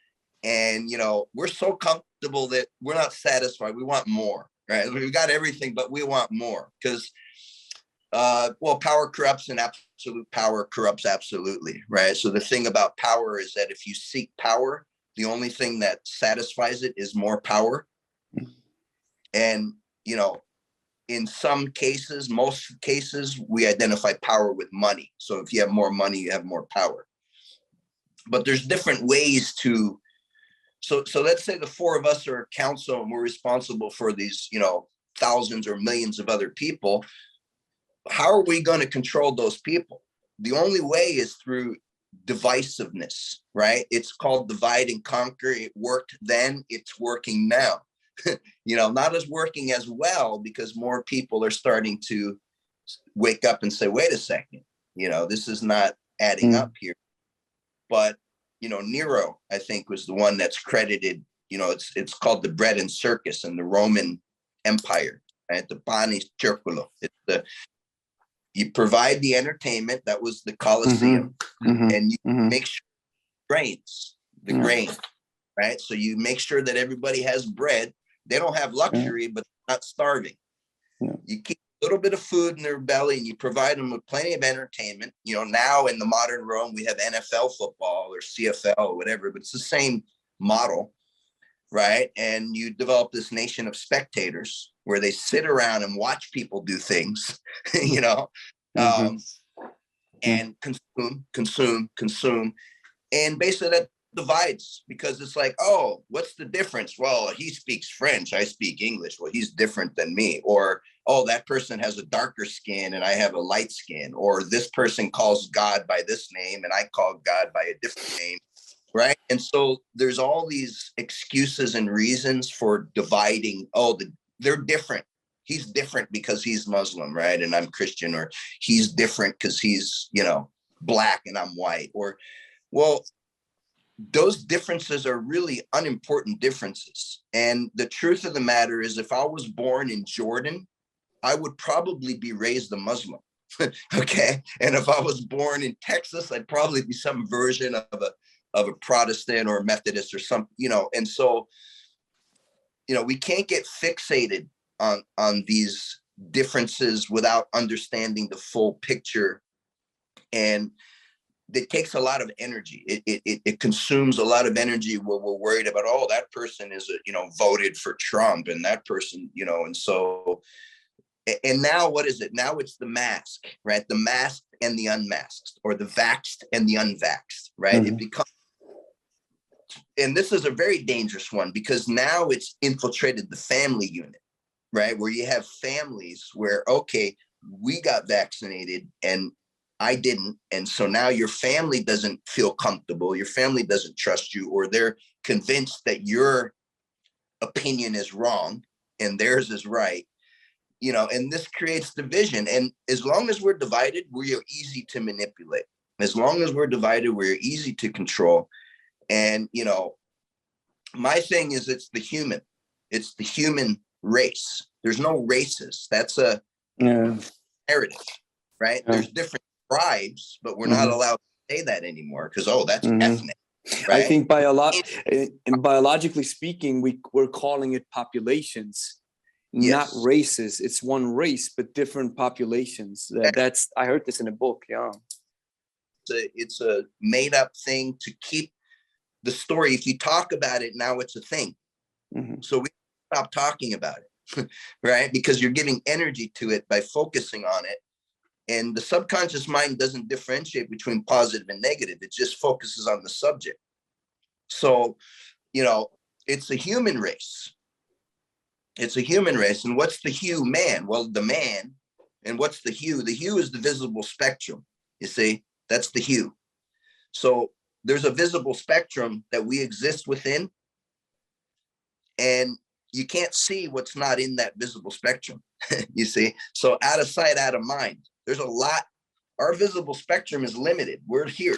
and you know, we're so comfortable that we're not satisfied. We want more, right? We've got everything, but we want more because well, power corrupts, and absolute power corrupts absolutely, right? So the thing about power is that if you seek power, the only thing that satisfies it is more power. And, you know, in some cases, most cases, we identify power with money. So if you have more money, you have more power. But there's different ways to, so let's say the four of us are a council and we're responsible for these, you know, thousands or millions of other people. How are we going to control those people? The only way is through divisiveness, right? It's called divide and conquer. It worked then, it's working now. You know, not as working as well because more people are starting to wake up and say, wait a second, you know, this is not adding up here. But, you know, Nero, I think, was the one that's credited, you know, it's called the bread and circus in the Roman Empire, right? The pani circolo. It's the, you provide the entertainment, that was the Colosseum, and you make sure the grain, right? So you make sure that everybody has bread. They don't have luxury, but they're not starving. You keep a little bit of food in their belly and you provide them with plenty of entertainment. You know, now in the modern Rome, we have NFL football or CFL or whatever, but it's the same model, right? And you develop this nation of spectators where they sit around and watch people do things, you know, and consume. And basically that divides, because it's like, oh, what's the difference? Well, he speaks French, I speak English. Well, he's different than me. Or, oh, that person has a darker skin and I have a light skin. Or this person calls God by this name and I call God by a different name, right? And so there's all these excuses and reasons for dividing. Oh, they're different. He's different because he's Muslim, right? And I'm Christian. Or he's different because he's, you know, black and I'm white. Or, well, those differences are really unimportant differences. And the truth of the matter is, if I was born in Jordan, I would probably be raised a Muslim. Okay. And if I was born in Texas, I'd probably be some version of a Protestant or Methodist or something, you know. And so, you know, we can't get fixated on these differences without understanding the full picture. And it takes a lot of energy. It consumes a lot of energy where we're worried about, oh, that person is, you know, voted for Trump, and that person, you know, and so, and now what is it? Now it's the mask, right? The masked and the unmasked, or the vaxxed and the unvaxxed, right? It becomes, and this is a very dangerous one, because now it's infiltrated the family unit, right? Where you have families where, okay, we got vaccinated and I didn't. And so now your family doesn't feel comfortable. Your family doesn't trust you, or they're convinced that your opinion is wrong and theirs is right, you know, and this creates division. And as long as we're divided, we are easy to manipulate. As long as we're divided, we're easy to control. And, you know, my thing is, it's the human race. There's no races. That's a narrative, right? There's different tribes, but we're not allowed to say that anymore because, oh, that's ethnic. Right? I think biologically speaking, we're calling it populations, not races. It's one race, but different populations. That's I heard this in a book. Yeah, it's a made up thing to keep the story. If you talk about it now, it's a thing. So we stop talking about it, right? Because you're giving energy to it by focusing on it. And the subconscious mind doesn't differentiate between positive and negative. It just focuses on the subject. So, you know, it's a human race. It's a human race. And what's the hue? Man. Well, the man. And what's the hue? The hue is the visible spectrum. You see, that's the hue. So there's a visible spectrum that we exist within. And you can't see what's not in that visible spectrum. You see, so out of sight, out of mind. There's a lot. Our visible spectrum is limited. We're here.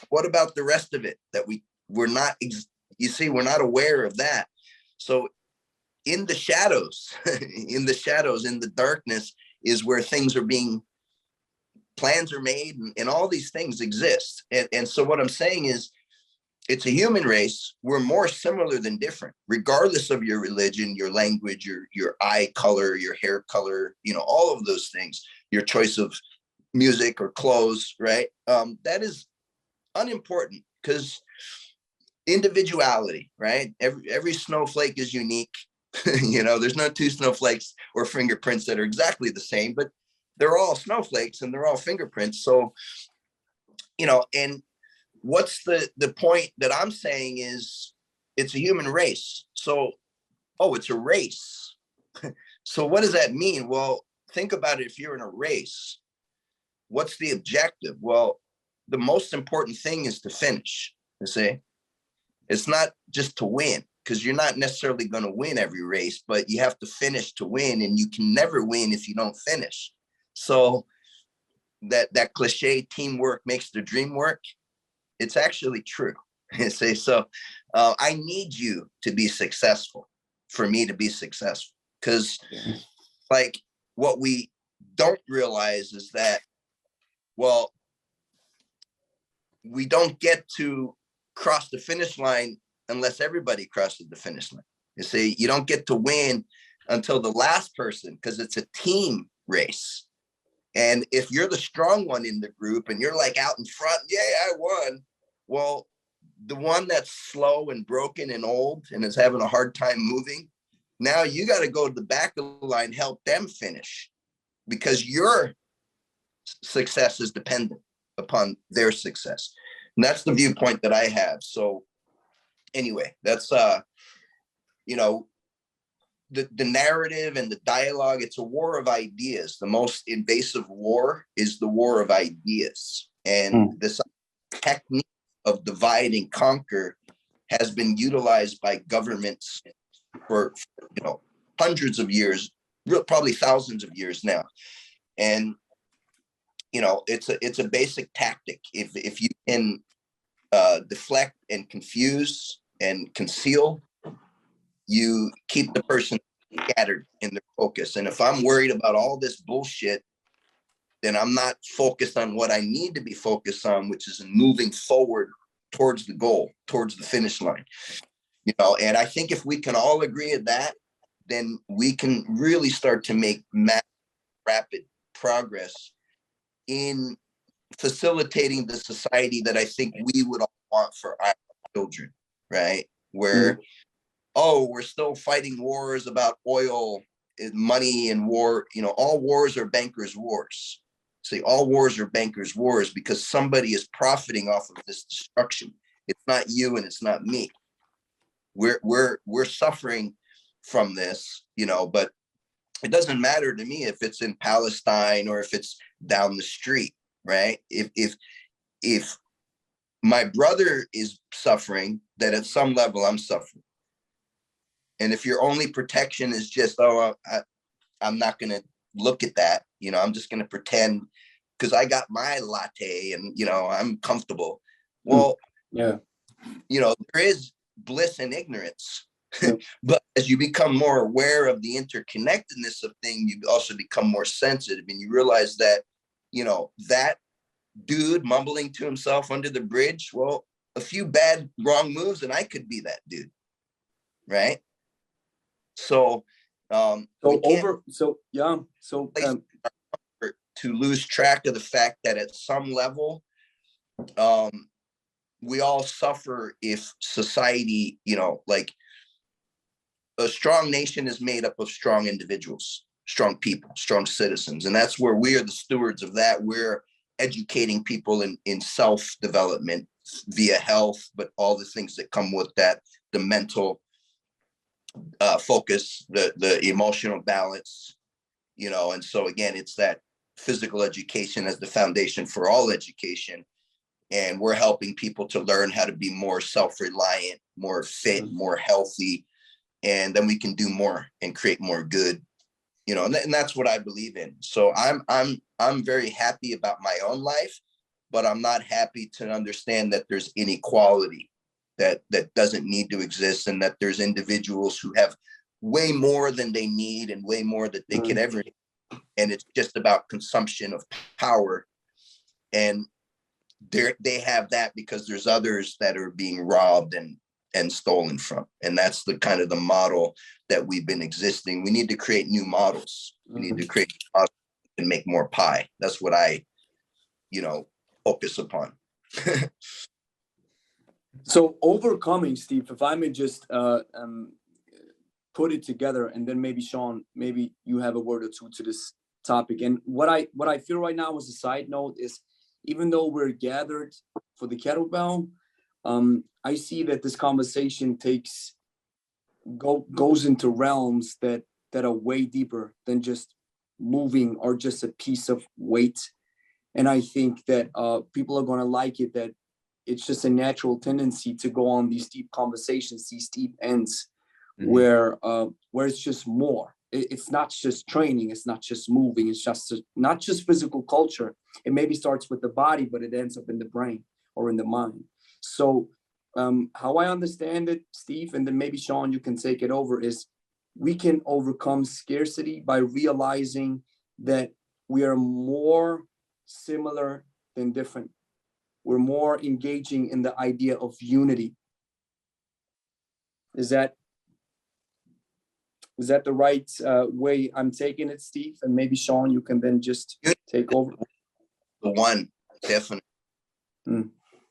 What about the rest of it that we're not, you see, we're not aware of that. So in the shadows, in the darkness is where things are being, plans are made and all these things exist. And so what I'm saying is it's a human race. We're more similar than different, regardless of your religion, your language, your eye color, your hair color, you know, all of those things, your choice of music or clothes, right? That is unimportant because individuality, right? Every snowflake is unique. You know, there's no two snowflakes or fingerprints that are exactly the same, but they're all snowflakes and they're all fingerprints. So, you know, and what's the point that I'm saying is it's a human race. So, oh, it's a race. So what does that mean? Well, think about it. If you're in a race, what's the objective? Well, the most important thing is to finish. You see, it's not just to win, because you're not necessarily going to win every race, but you have to finish to win, and you can never win if you don't finish. So that cliche, teamwork makes the dream work, it's actually true. You see, so I need you to be successful for me to be successful, because like what we don't realize is that, well, we don't get to cross the finish line unless everybody crosses the finish line. You see, you don't get to win until the last person, because it's a team race. And if you're the strong one in the group and you're like out in front, yeah, I won. Well, the one that's slow and broken and old and is having a hard time moving, now you got to go to the back of the line, help them finish, because your success is dependent upon their success. And that's the viewpoint that I have. So anyway, that's, you know, the narrative and the dialogue, it's a war of ideas. The most invasive war is the war of ideas. And this technique of divide and conquer has been utilized by governments for you know, hundreds of years, probably thousands of years now. And you know, it's a basic tactic. If you can deflect and confuse and conceal, you keep the person scattered in their focus. And if I'm worried about all this bullshit, then I'm not focused on what I need to be focused on, which is moving forward towards the goal, towards the finish line. You know, and I think if we can all agree at that, then we can really start to make rapid progress in facilitating the society that I think we would all want for our children, right? Where, oh, we're still fighting wars about oil and money and war. You know, all wars are bankers' wars. See, all wars are bankers' wars because somebody is profiting off of this destruction. It's not you and it's not me. We're suffering from this, you know, but it doesn't matter to me if it's in Palestine or if it's down the street, right? If my brother is suffering, then at some level I'm suffering. And if your only protection is just, oh, I'm not going to look at that, you know, I'm just going to pretend because I got my latte and, you know, I'm comfortable. Well, yeah, you know, there is bliss in ignorance. But as you become more aware of the interconnectedness of things, you also become more sensitive, and you realize that, you know, that dude mumbling to himself under the bridge, well, a few bad wrong moves and I could be that dude, right? So to lose track of the fact that at some level we all suffer if society, you know, like a strong nation is made up of strong individuals, strong people, strong citizens. And that's where we are the stewards of that. We're educating people in self-development via health, but all the things that come with that, the mental focus, the emotional balance, you know. And so again, it's that physical education as the foundation for all education. And we're helping people to learn how to be more self-reliant, more fit, more healthy, and then we can do more and create more good, you know. And that's what I believe in. So I'm very happy about my own life, but I'm not happy to understand that there's inequality that doesn't need to exist, and that there's individuals who have way more than they need and way more that they can ever need. And it's just about consumption of power, and they have that because there's others that are being robbed and stolen from. And that's the kind of the model that we've been existing. We need to create new models. We need to create models and make more pie. That's what I, you know, focus upon. So overcoming, Steve, if I may just put it together, and then maybe Shawn, maybe you have a word or two to this topic. And what I feel right now as a side note is, even though we're gathered for the kettlebell, I see that this conversation goes into realms that are way deeper than just moving or just a piece of weight. And I think that people are going to like it, that it's just a natural tendency to go on these deep conversations, these deep ends, where it's just more. It's not just training. It's not just moving. It's just not just physical culture. It maybe starts with the body, but it ends up in the brain or in the mind. So how I understand it, Steve, and then maybe Shawn, you can take it over, is we can overcome scarcity by realizing that we are more similar than different. We're more engaging in the idea of unity. Is that the right way I'm taking it, Steve? And maybe Shawn, you can then just take over. The one, definitely.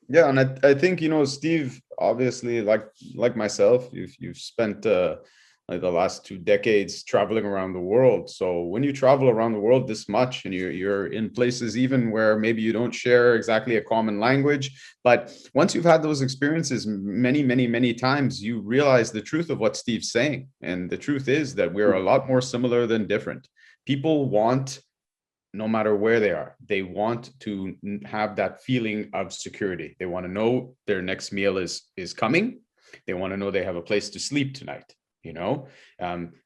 Yeah, and I think, you know, Steve, obviously, like myself, you've spent like the last 2 decades traveling around the world. So when you travel around the world this much, and you're in places even where maybe you don't share exactly a common language, but once you've had those experiences many times, you realize the truth of what Steve's saying. And the truth is that we're a lot more similar than different. People want, no matter where they are, they want to have that feeling of security. They want to know their next meal is coming. They want to know they have a place to sleep tonight. You know,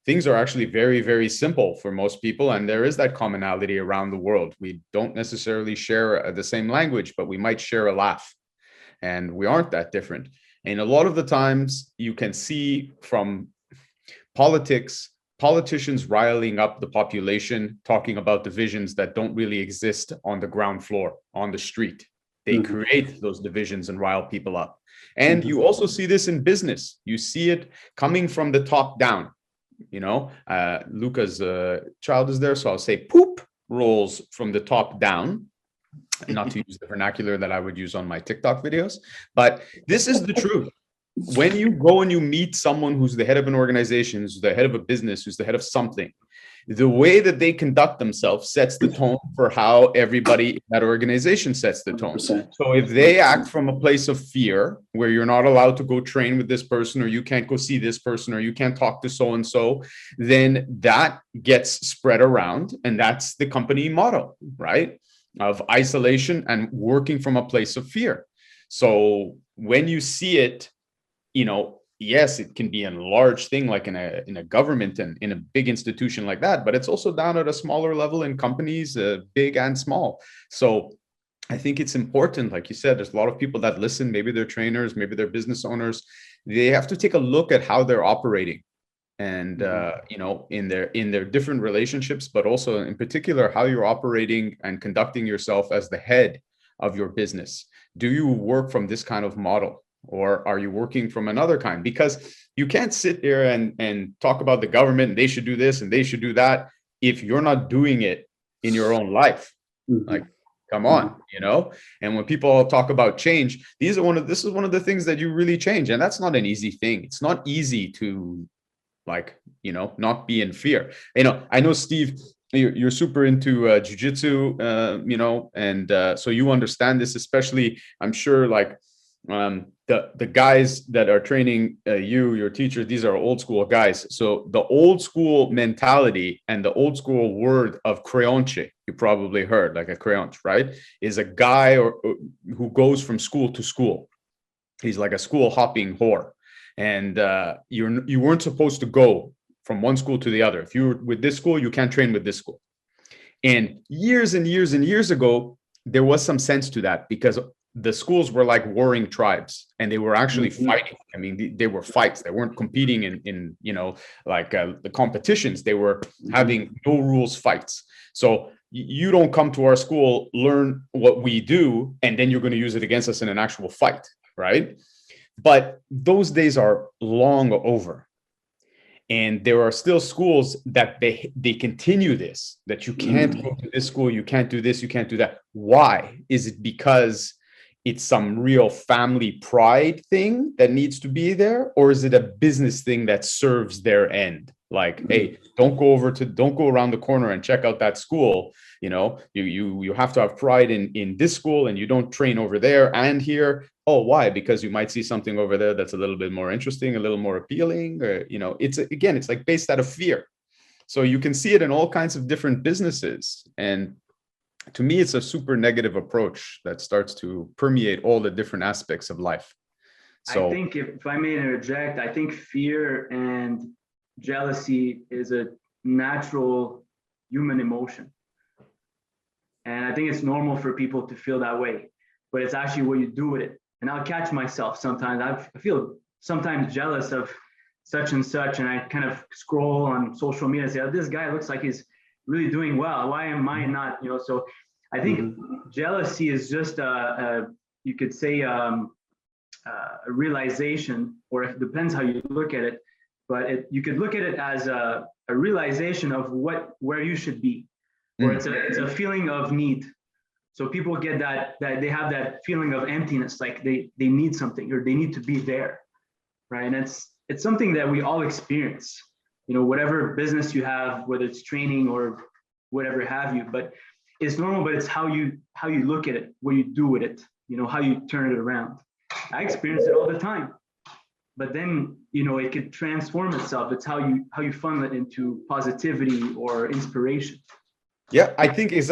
things are actually very simple for most people. And there is that commonality around the world. We don't necessarily share the same language, but we might share a laugh, and we aren't that different. And a lot of the times you can see from politicians riling up the population, talking about divisions that don't really exist on the ground floor, on the street. They create those divisions and rile people up. And you also see this in business. You see it coming from the top down. You know, Louka's child is there, so I'll say poop rolls from the top down. Not to use the vernacular that I would use on my TikTok videos, but this is the truth. When you go and you meet someone who's the head of an organization, who's the head of a business, who's the head of something, the way that they conduct themselves sets the tone for how everybody in that organization sets the tone. 100%. So if they act from a place of fear, where you're not allowed to go train with this person, or you can't go see this person, or you can't talk to so-and-so, then that gets spread around. And that's the company motto, right? Of isolation and working from a place of fear. So when you see it, you know, yes, it can be a large thing like in a government and in a big institution like that, but it's also down at a smaller level in companies, big and small. So I think it's important, like you said, there's a lot of people that listen, maybe they're trainers, maybe they're business owners, they have to take a look at how they're operating, and you know, in their different relationships, but also in particular how you're operating and conducting yourself as the head of your business. Do you work from this kind of model, or are you working from another kind? Because you can't sit there and talk about the government and they should do this and they should do that if you're not doing it in your own life. Like, come on, you know. And when people talk about change, this is one of the things that you really change, and that's not an easy thing. It's not easy to, like, you know, not be in fear. You know, I know, Steve, you're super into jiu-jitsu, you know, and so you understand this, especially, I'm sure, like, the guys that are training your teachers, these are old school guys. So the old school mentality and the old school word of creonche, you probably heard, like a creonche, right, is a guy who goes from school to school. He's like a school hopping whore. And you weren't supposed to go from one school to the other. If you were with this school, you can't train with this school. And years and years and years ago, there was some sense to that, because the schools were like warring tribes, and they were actually fighting. I mean, they were fights. They weren't competing in you know, like the competitions. They were having no rules fights. So you don't come to our school, learn what we do, and then you're going to use it against us in an actual fight, right? But those days are long over. And there are still schools that they continue this, that you can't go to this school, you can't do this, you can't do that. Why? Is it because it's some real family pride thing that needs to be there? Or is it a business thing that serves their end? Like, hey, don't go around the corner and check out that school. You know, you have to have pride in this school, and you don't train over there and here. Oh, why? Because you might see something over there that's a little bit more interesting, a little more appealing, or, you know, it's like based out of fear. So you can see it in all kinds of different businesses. And to me, it's a super negative approach that starts to permeate all the different aspects of life. So I think, if I may interject, I think fear and jealousy is a natural human emotion. And I think it's normal for people to feel that way, but it's actually what you do with it. And I'll catch myself sometimes. I feel sometimes jealous of such and such, and I kind of scroll on social media and say, oh, this guy looks like he's really doing well. Why am I not? You know, so I think jealousy is just you could say a realization, or it depends how you look at it. But you could look at it as a realization of where you should be, or it's a feeling of need. So people get that they have that feeling of emptiness, like they need something, or they need to be there, right? And it's something that we all experience. You know, whatever business you have, whether it's training or whatever have you, but it's normal. But it's how you look at it, what you do with it, you know, how you turn it around. I experience it all the time. But then, you know, it could transform itself. It's how you funnel it into positivity or inspiration. Yeah, I think is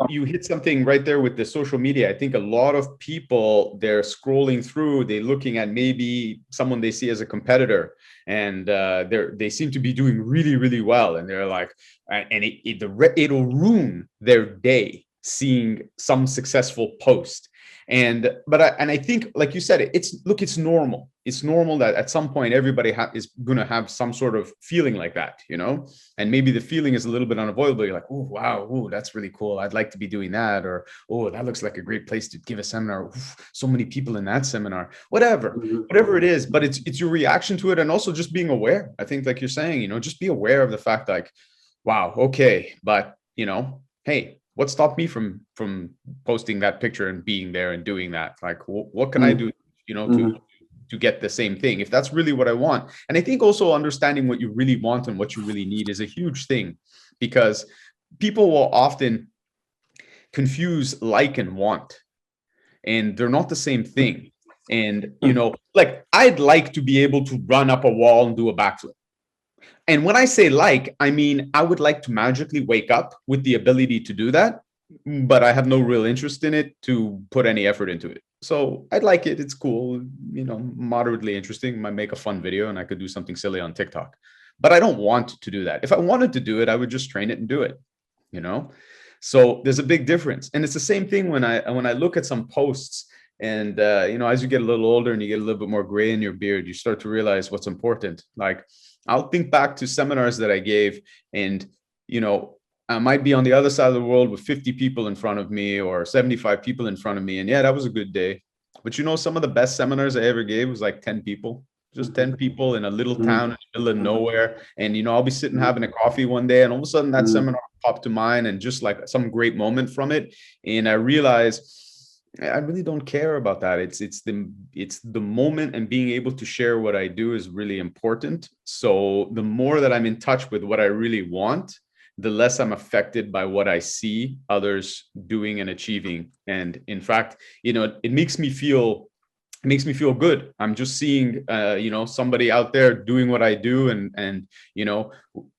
you hit something right there with the social media. I think a lot of people, they're scrolling through, they're looking at maybe someone they see as a competitor, and they seem to be doing really, really well, and they're like, and it'll ruin their day seeing some successful post. And I think, like you said, it's normal. It's normal that at some point everybody is going to have some sort of feeling like that, you know, and maybe the feeling is a little bit unavoidable. You're like, oh, wow, oh, that's really cool. I'd like to be doing that. Or, oh, that looks like a great place to give a seminar. Oof, so many people in that seminar, whatever it is. But it's your reaction to it, and also just being aware. I think, like you're saying, you know, just be aware of the fact, like, wow, okay, but, you know, hey, what stopped me from posting that picture and being there and doing that? Like, what can I do, you know, to get the same thing, if that's really what I want? And I think also understanding what you really want and what you really need is a huge thing, because people will often confuse like and want, and they're not the same thing. And, you know, like, I'd like to be able to run up a wall and do a backflip. And when I say like, I mean, I would like to magically wake up with the ability to do that, but I have no real interest in it to put any effort into it. So I'd like it. It's cool, you know, moderately interesting. Might make a fun video, and I could do something silly on TikTok, but I don't want to do that. If I wanted to do it, I would just train it and do it, you know? So there's a big difference. And it's the same thing when I look at some posts, And as you get a little older and you get a little bit more gray in your beard, you start to realize what's important. Like, I'll think back to seminars that I gave, and I might be on the other side of the world with 50 people in front of me or 75 people in front of me, and yeah, that was a good day. But some of the best seminars I ever gave was like 10 people. Just 10 people in a little town in the middle of nowhere. And, I'll be sitting having a coffee one day, and all of a sudden that seminar popped to mind, and just like some great moment from it. And I realized I really don't care about that. It's the moment, and being able to share what I do is really important. So the more that I'm in touch with what I really want, the less I'm affected by what I see others doing and achieving. And in fact, it makes me feel good. I'm just seeing, somebody out there doing what I do. And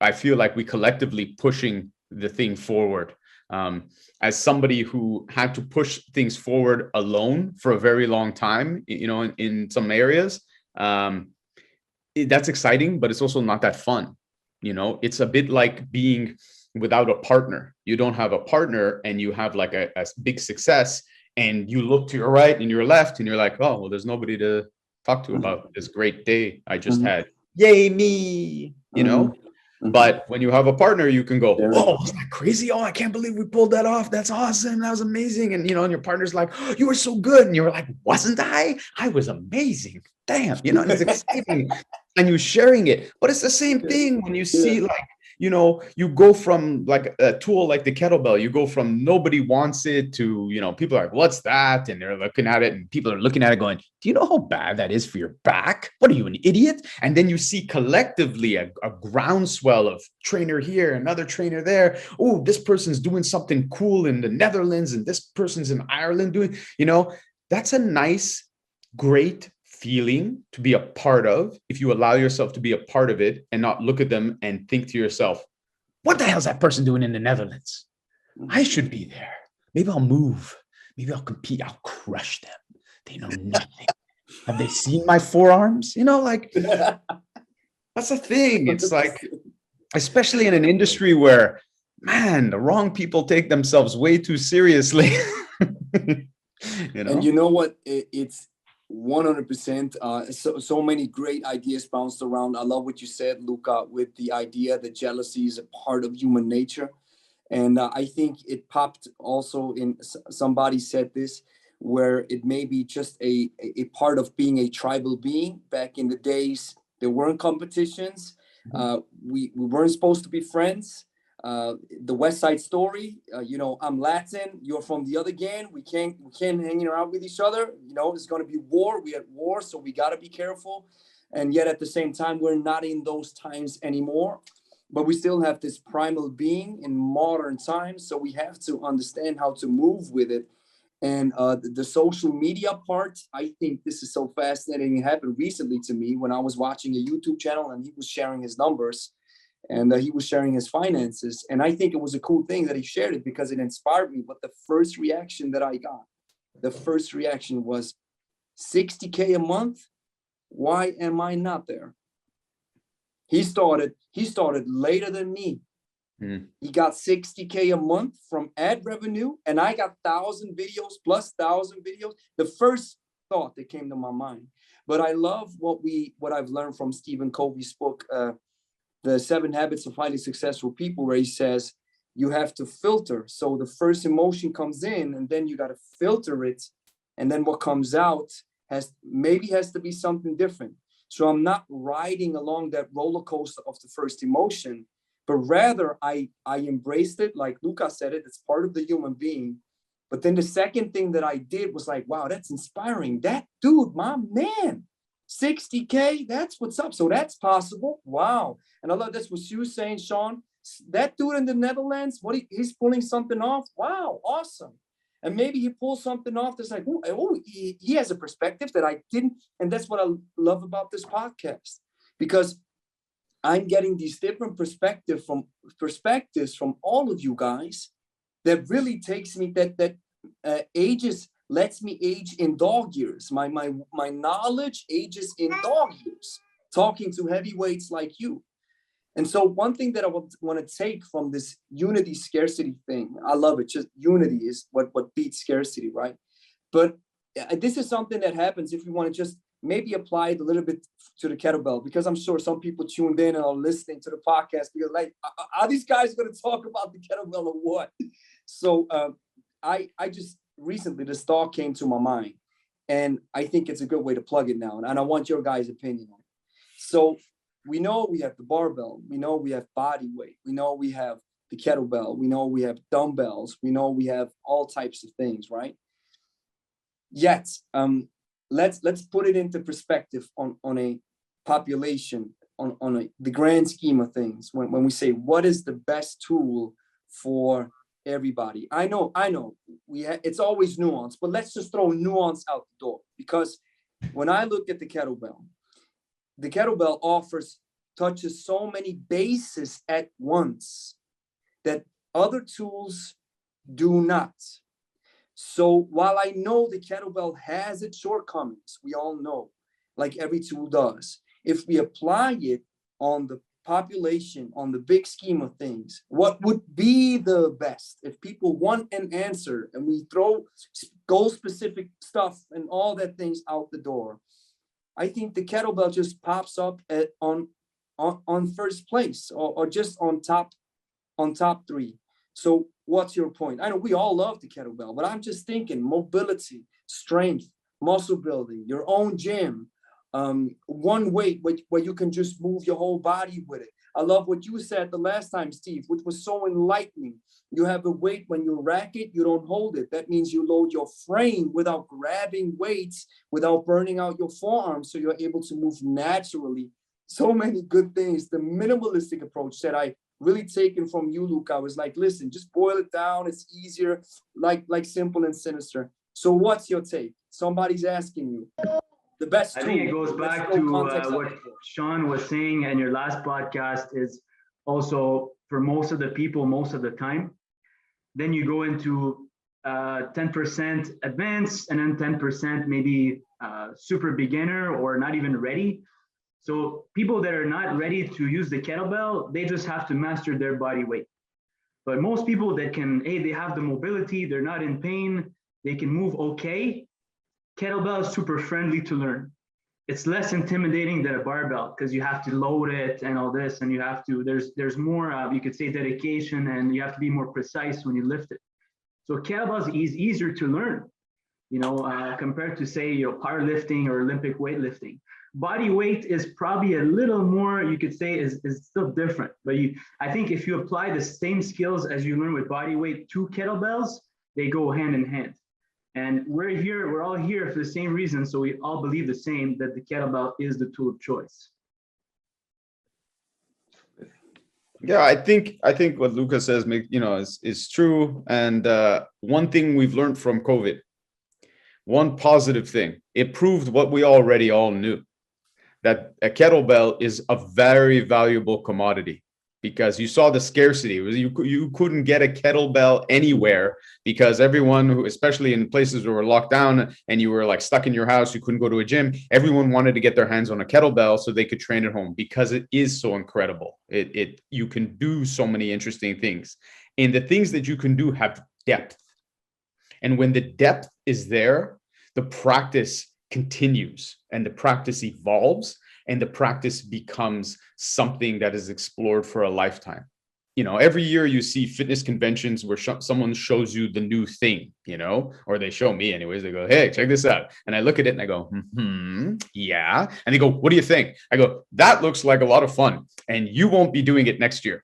I feel like we collectively pushing the thing forward. As somebody who had to push things forward alone for a very long time, in some areas, that's exciting, but it's also not that fun. It's a bit like being without a partner. You don't have a partner, and you have like a big success, and you look to your right and your left, and you're like, oh, well, there's nobody to talk to about this great day I just had. Yay, me, But when you have a partner, you can go, oh, wasn't that crazy? Oh, I can't believe we pulled that off. That's awesome. That was amazing. And, and your partner's like, oh, you were so good. And you're like, wasn't I? I was amazing. Damn, and it's exciting. And you're sharing it. But it's the same thing when you see like, you go from like a tool like the kettlebell, you go from nobody wants it to, people are like, what's that? And they're looking at it, and people are looking at it going, do you know how bad that is for your back? What are you, an idiot? And then you see collectively a groundswell of trainer here, another trainer there. Oh, this person's doing something cool in the Netherlands, and this person's in Ireland doing, that's a nice, great feeling to be a part of, if you allow yourself to be a part of it and not look at them and think to yourself, what the hell's that person doing in the Netherlands? I should be there. Maybe I'll move. Maybe I'll compete. I'll crush them. They know nothing. Have they seen my forearms? Like, that's the thing. It's like, especially in an industry where, man, the wrong people take themselves way too seriously. And you know what? It's 100%. So many great ideas bounced around. I love what you said, Louka, with the idea that jealousy is a part of human nature. And I think it popped also in, somebody said this, where it may be just a part of being a tribal being. Back in the days, there weren't competitions. We weren't supposed to be friends. The West Side Story, I'm Latin, you're from the other gang. We can't hang around with each other. It's going to be war. We at war, so we got to be careful. And yet at the same time, we're not in those times anymore. But we still have this primal being in modern times. So we have to understand how to move with it. And the social media part, I think this is so fascinating. It happened recently to me when I was watching a YouTube channel, and he was sharing his numbers. And he was sharing his finances. And I think it was a cool thing that he shared it, because it inspired me. But the first reaction that I got, was 60K a month. Why am I not there? He started later than me. He got 60K a month from ad revenue, and I got 1,000 videos plus 1,000 videos. The first thought that came to my mind. But I love what I've learned from Stephen Covey's book, The 7 Habits of Highly Successful People, where he says you have to filter. So the first emotion comes in, and then you got to filter it. And then what comes out has to be something different. So I'm not riding along that roller coaster of the first emotion, but rather I embraced it. Like Louka said it, it's part of the human being. But then the second thing that I did was like, wow, that's inspiring. That dude, my man, 60K, that's what's up. So that's possible. Wow. And I love that's what you were saying, Shawn. That dude in the Netherlands, he's pulling something off. Wow, awesome. And maybe he pulls something off that's like, he has a perspective that I didn't. And that's what I love about this podcast, because I'm getting these different perspectives from all of you guys that really takes me, lets me age in dog years. My knowledge ages in dog years, talking to heavyweights like you. And so one thing that I want to take from this unity scarcity thing, I love it. Just unity is what beats scarcity, right? But this is something that happens if we want to just maybe apply it a little bit to the kettlebell, because I'm sure some people tuned in and are listening to the podcast because like, are these guys going to talk about the kettlebell or what? So I just recently, this thought came to my mind, and I think it's a good way to plug it now. And I want your guys' opinion on it. So we know we have the barbell, we know we have body weight, we know we have the kettlebell, we know we have dumbbells, we know we have all types of things, right? Yet, let's put it into perspective on a population, on the grand scheme of things. When we say what is the best tool for everybody, I know it's always nuance, but let's just throw nuance out the door, because when I look at the kettlebell touches so many bases at once that other tools do not. So while I know the kettlebell has its shortcomings, we all know, like every tool does, if we apply it on the population, on the big scheme of things, what would be the best? If people want an answer and we throw goal-specific stuff and all that things out the door, I think the kettlebell just pops up on first place, or just on top three. So what's your point? I know we all love the kettlebell, but I'm just thinking mobility, strength, muscle building, your own gym, one weight where you can just move your whole body with it. I love what you said the last time, Steve, which was so enlightening. You have a weight, when you rack it, you don't hold it. That means you load your frame without grabbing weights, without burning out your forearms, so you're able to move naturally. So many good things. The minimalistic approach that I really taken from you, Louka, I was like, listen, just boil it down. It's easier, like simple and sinister. So what's your take? Somebody's asking you. The best I tool. think it goes back to what Shawn was saying in your last podcast, is also for most of the people, most of the time. Then you go into 10% advanced, and then 10% maybe super beginner or not even ready. So people that are not ready to use the kettlebell, they just have to master their body weight. But most people that can, they have the mobility, they're not in pain, they can move okay. Kettlebell is super friendly to learn. It's less intimidating than a barbell because you have to load it and all this, and you have to, there's more, you could say, dedication, and you have to be more precise when you lift it. So kettlebell is easier to learn, compared to, say, powerlifting or Olympic weightlifting. Body weight is probably a little more, you could say, is still different. But I think if you apply the same skills as you learn with body weight to kettlebells, they go hand in hand. And we're all here for the same reason. So we all believe the same, that the kettlebell is the tool of choice. Yeah, I think what Louka says, is true. And one thing we've learned from COVID, one positive thing, it proved what we already all knew, that a kettlebell is a very valuable commodity, because you saw the scarcity. You couldn't get a kettlebell anywhere because everyone who, especially in places where we're locked down and you were like stuck in your house, you couldn't go to a gym. Everyone wanted to get their hands on a kettlebell so they could train at home, because it is so incredible. You can do so many interesting things, and the things that you can do have depth. And when the depth is there, the practice continues and the practice evolves, and the practice becomes something that is explored for a lifetime. Every year you see fitness conventions where someone shows you the new thing, or they show me anyways. They go, hey, check this out. And I look at it and I go, yeah. And they go, what do you think? I go, that looks like a lot of fun, and you won't be doing it next year.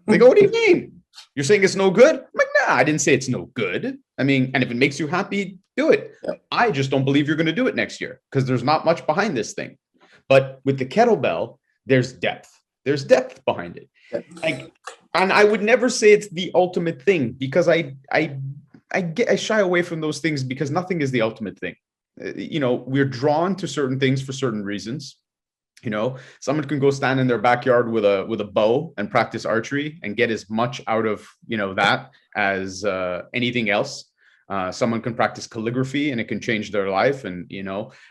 They go, what do you mean? You're saying it's no good? I'm like, nah, I didn't say it's no good. I mean, and if it makes you happy, do it. Yep. I just don't believe you're going to do it next year because there's not much behind this thing. But with the kettlebell, there's depth. There's depth behind it. And I would never say it's the ultimate thing, because I shy away from those things, because nothing is the ultimate thing. We're drawn to certain things for certain reasons. Someone can go stand in their backyard with a bow and practice archery and get as much out of that as anything else. Someone can practice calligraphy and it can change their life. And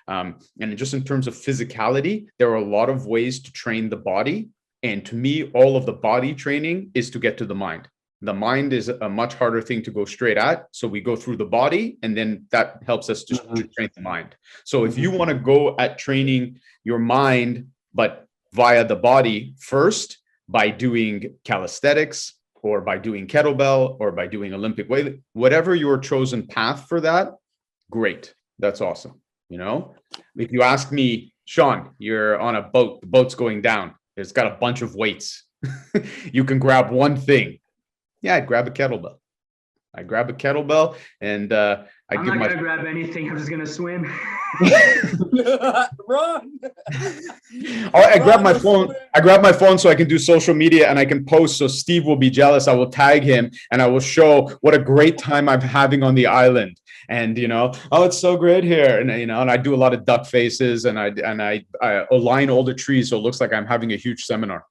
and just in terms of physicality, there are a lot of ways to train the body. And to me, all of the body training is to get to the mind. The mind is a much harder thing to go straight at. So we go through the body, and then that helps us to train the mind. So if you want to go at training your mind, but via the body first, by doing calisthenics or by doing kettlebell or by doing Olympic weight, whatever your chosen path for that, great. That's awesome. You know, if you ask me, Shawn, you're on a boat, the boat's going down. It's got a bunch of weights. You can grab one thing. Yeah, I'd grab a kettlebell. I grab a kettlebell and I'm not gonna grab anything. I'm just gonna swim. Run. I grab my phone. I grab my phone so I can do social media and I can post. So Steve will be jealous. I will tag him and I will show what a great time I'm having on the island. And you know, oh, it's so great here. And you know, and I do a lot of duck faces and I align all the trees so it looks like I'm having a huge seminar.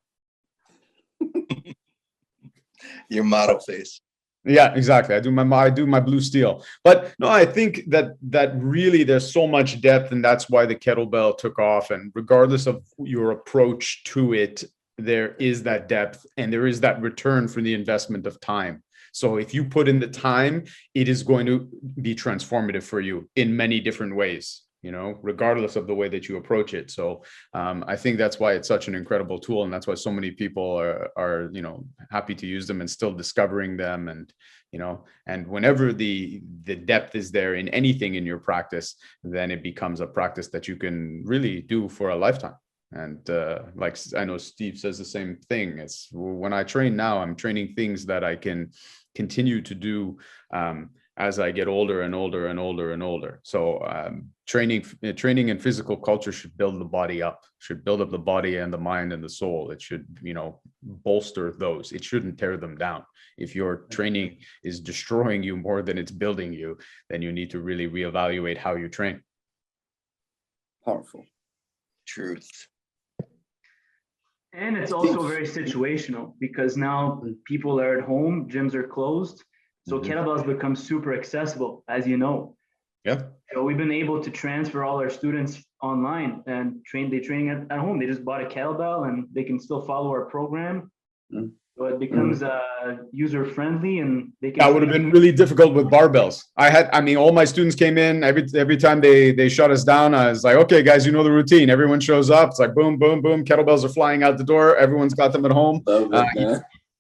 Your model face. Yeah, exactly. I do my blue steel. But no, I think that really there's so much depth, and that's why the kettlebell took off. And regardless of your approach to it, there is that depth and there is that return for the investment of time. So if you put in the time, it is going to be transformative for you in many different ways, you know, regardless of the way that you approach it. So I think that's why it's such an incredible tool. And that's why so many people are, you know, happy to use them and still discovering them. And, you know, and whenever the depth is there in anything in your practice, then it becomes a practice that you can really do for a lifetime. And like I know Steve says the same thing. It's when I train now, I'm training things that I can continue to do as I get older and older and older and older. So training and physical culture should build the body up, should build up the body and the mind and the soul. It should, you know, bolster those. It shouldn't tear them down. If your training is destroying you more than it's building you, then you need to really reevaluate how you train. Powerful. Truth. And it's also very situational because now people are at home, gyms are closed. So kettlebells become super accessible, as you know. Yeah. So we've been able to transfer all our students online and they train at home. They just bought a kettlebell and they can still follow our program. So it becomes user friendly and they can. That would have been really difficult with barbells. I mean, all my students came in every time they shut us down. I was like, okay, guys, you know the routine. Everyone shows up. It's like boom, boom, boom. Kettlebells are flying out the door. Everyone's got them at home.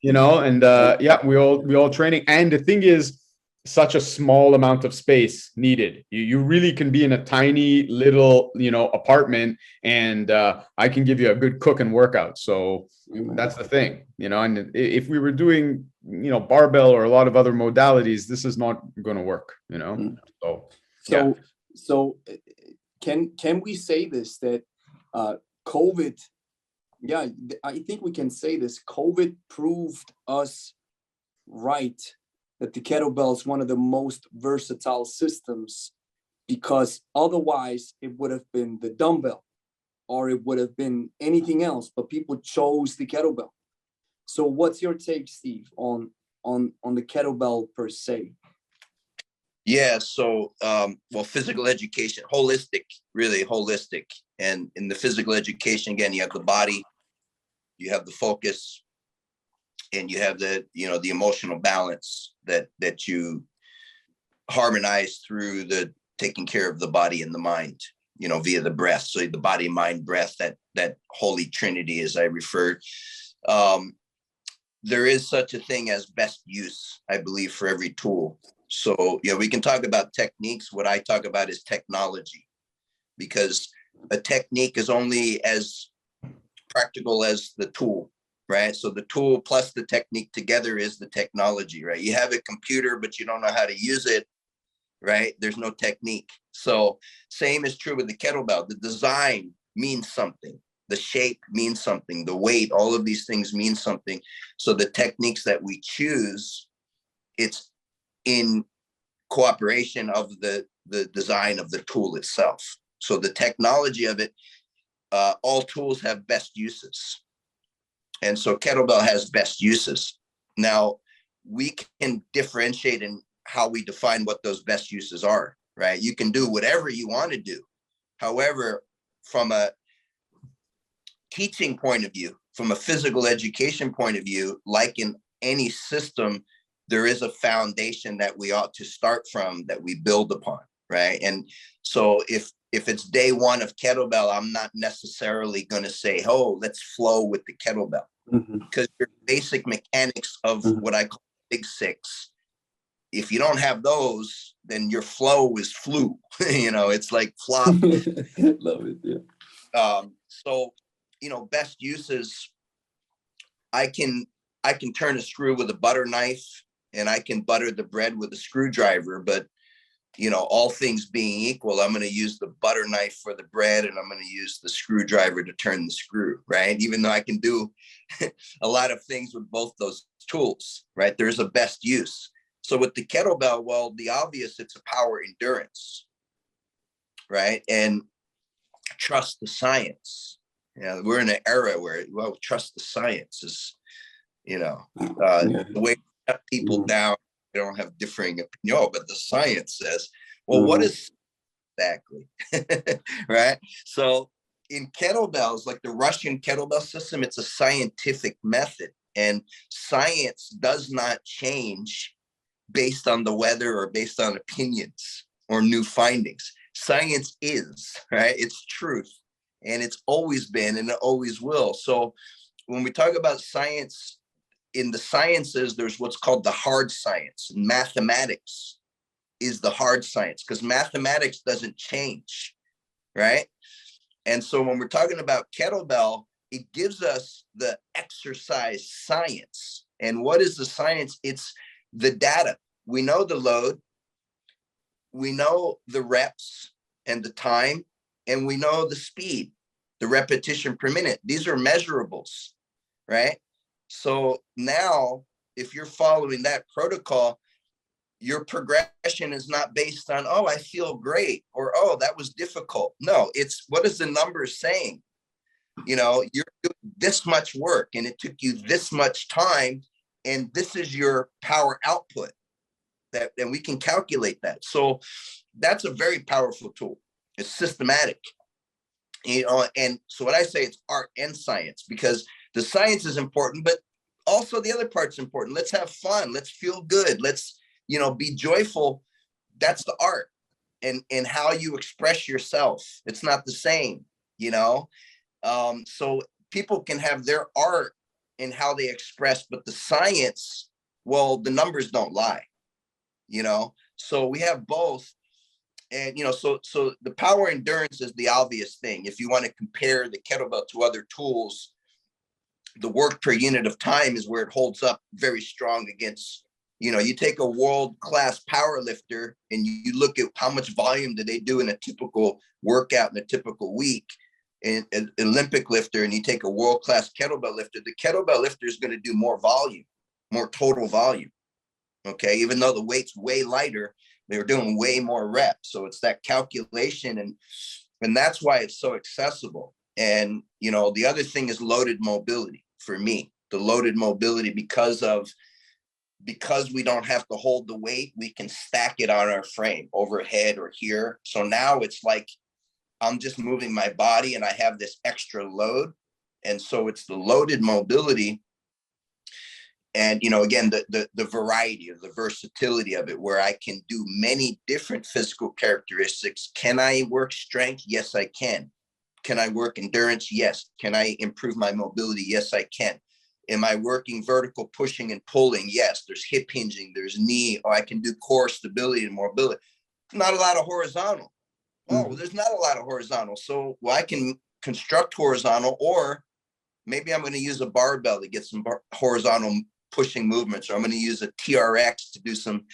You know, and yeah, we all training. And the thing is, such a small amount of space needed. You really can be in a tiny little, you know, apartment, and I can give you a good cook and workout. So that's the thing, you know. And if we were doing, you know, barbell or a lot of other modalities, this is not going to work, you know. So can we say this, that COVID? Yeah, I think we can say this. COVID proved us right that the kettlebell is one of the most versatile systems, because otherwise it would have been the dumbbell or it would have been anything else, but people chose the kettlebell. So what's your take, Steve, on the kettlebell per se? Yeah, so well, physical education, holistic, really holistic. And in the physical education, again, you have the body, you have the focus, and you have the, you know, the emotional balance that you harmonize through the taking care of the body and the mind, you know, via the breath. So the body, mind, breath, that holy trinity, as I referred. There is such a thing as best use, I believe, for every tool. So, you know, we can talk about techniques. What I talk about is technology, because a technique is only as practical as the tool, right? So the tool plus the technique together is the technology, right? You have a computer, but you don't know how to use it, right? There's no technique. So same is true with the kettlebell. The design means something. The shape means something. The weight, all of these things mean something. So the techniques that we choose, it's in cooperation of the design of the tool itself. So the technology of it, all tools have best uses. And so kettlebell has best uses. Now, we can differentiate in how we define what those best uses are, right? You can do whatever you want to do. However, from a teaching point of view, from a physical education point of view, like in any system, there is a foundation that we ought to start from, that we build upon, right? And so if it's day one of kettlebell, I'm not necessarily going to say, oh, let's flow with the kettlebell, because your basic mechanics of what I call big six, if you don't have those, then your flow is flu. It's like flop. Love it. Yeah. So, best uses, I can turn a screw with a butter knife, and I can butter the bread with a screwdriver, but all things being equal, I'm going to use the butter knife for the bread, and I'm going to use the screwdriver to turn the screw, right? Even though I can do a lot of things with both those tools, right? There's a best use. So with the kettlebell, well, the obvious, it's a power endurance, right? And trust the science. We're in an era where, well, trust the science is, the way to cut people down. They don't have differing opinion, but the science says, well, what is exactly, right? So in kettlebells, like the Russian kettlebell system, it's a scientific method, and science does not change based on the weather or based on opinions or new findings. Science is, right? It's truth, and it's always been, and it always will. So when we talk about science, in the sciences, there's what's called the hard science. Mathematics is the hard science, because mathematics doesn't change, right? And so when we're talking about kettlebell, it gives us the exercise science. And what is the science? It's the data. We know the load, we know the reps and the time, and we know the speed, the repetition per minute. These are measurables, right? So now, if you're following that protocol, your progression is not based on, oh, I feel great, or, oh, that was difficult. No, it's what is the numbers saying? You're doing this much work, and it took you this much time, and this is your power output. And we can calculate that. So that's a very powerful tool. It's systematic. And so what I say, it's art and science, because the science is important, but also the other part's important. Let's have fun. Let's feel good. Let's, be joyful. That's the art, and how you express yourself. It's not the same, so people can have their art in how they express, but the science, well, the numbers don't lie, so we have both. And, so the power endurance is the obvious thing. If you want to compare the kettlebell to other tools, the work per unit of time is where it holds up very strong against, you take a world-class power lifter and you look at how much volume do they do in a typical workout in a typical week, and an Olympic lifter, and you take a world-class kettlebell lifter, the kettlebell lifter is going to do more volume, more total volume. Okay. Even though the weight's way lighter, they're doing way more reps. So it's that calculation, and that's why it's so accessible. And, the other thing is loaded mobility for me, the loaded mobility, because we don't have to hold the weight, we can stack it on our frame overhead or here. So now it's like, I'm just moving my body and I have this extra load. And so it's the loaded mobility. And, again, the variety of the versatility of it, where I can do many different physical characteristics. Can I work strength? Yes, I can. Can I work endurance? Yes. Can I improve my mobility? Yes, I can. Am I working vertical pushing and pulling? Yes. There's hip hinging, there's knee, or I can do core stability and mobility. Not a lot of horizontal. Oh, well, there's not a lot of horizontal. So, well, I can construct horizontal, or maybe I'm going to use a barbell to get some horizontal pushing movements, or I'm going to use a TRX to do some,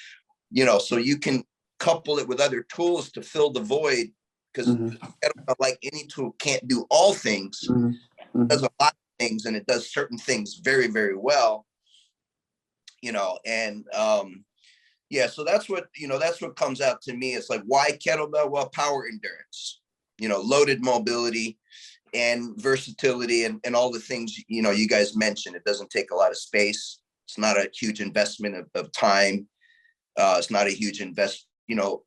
so you can couple it with other tools to fill the void, because like any tool can't do all things. It does a lot of things, and it does certain things very, very well, and so that's what comes out to me. It's like, why kettlebell? Well, power endurance, loaded mobility and versatility, and all the things, you guys mentioned. It doesn't take a lot of space. It's not a huge investment of time. It's not a huge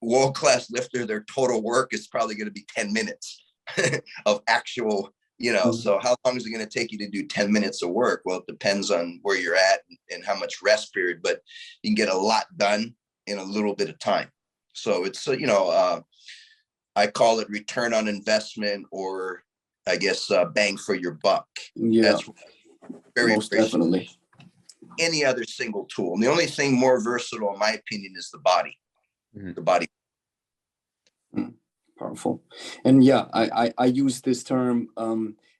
world-class lifter, their total work is probably going to be 10 minutes of actual, You know, so how long is it going to take you to do 10 minutes of work? Well, it depends on where you're at and how much rest period, but you can get a lot done in a little bit of time. So it's, you know, I call it return on investment, or I guess bang for your buck. Yeah, that's very, most very definitely. any other single tool. And the only thing more versatile, in my opinion, is the body. The body. Powerful. And yeah, I use this term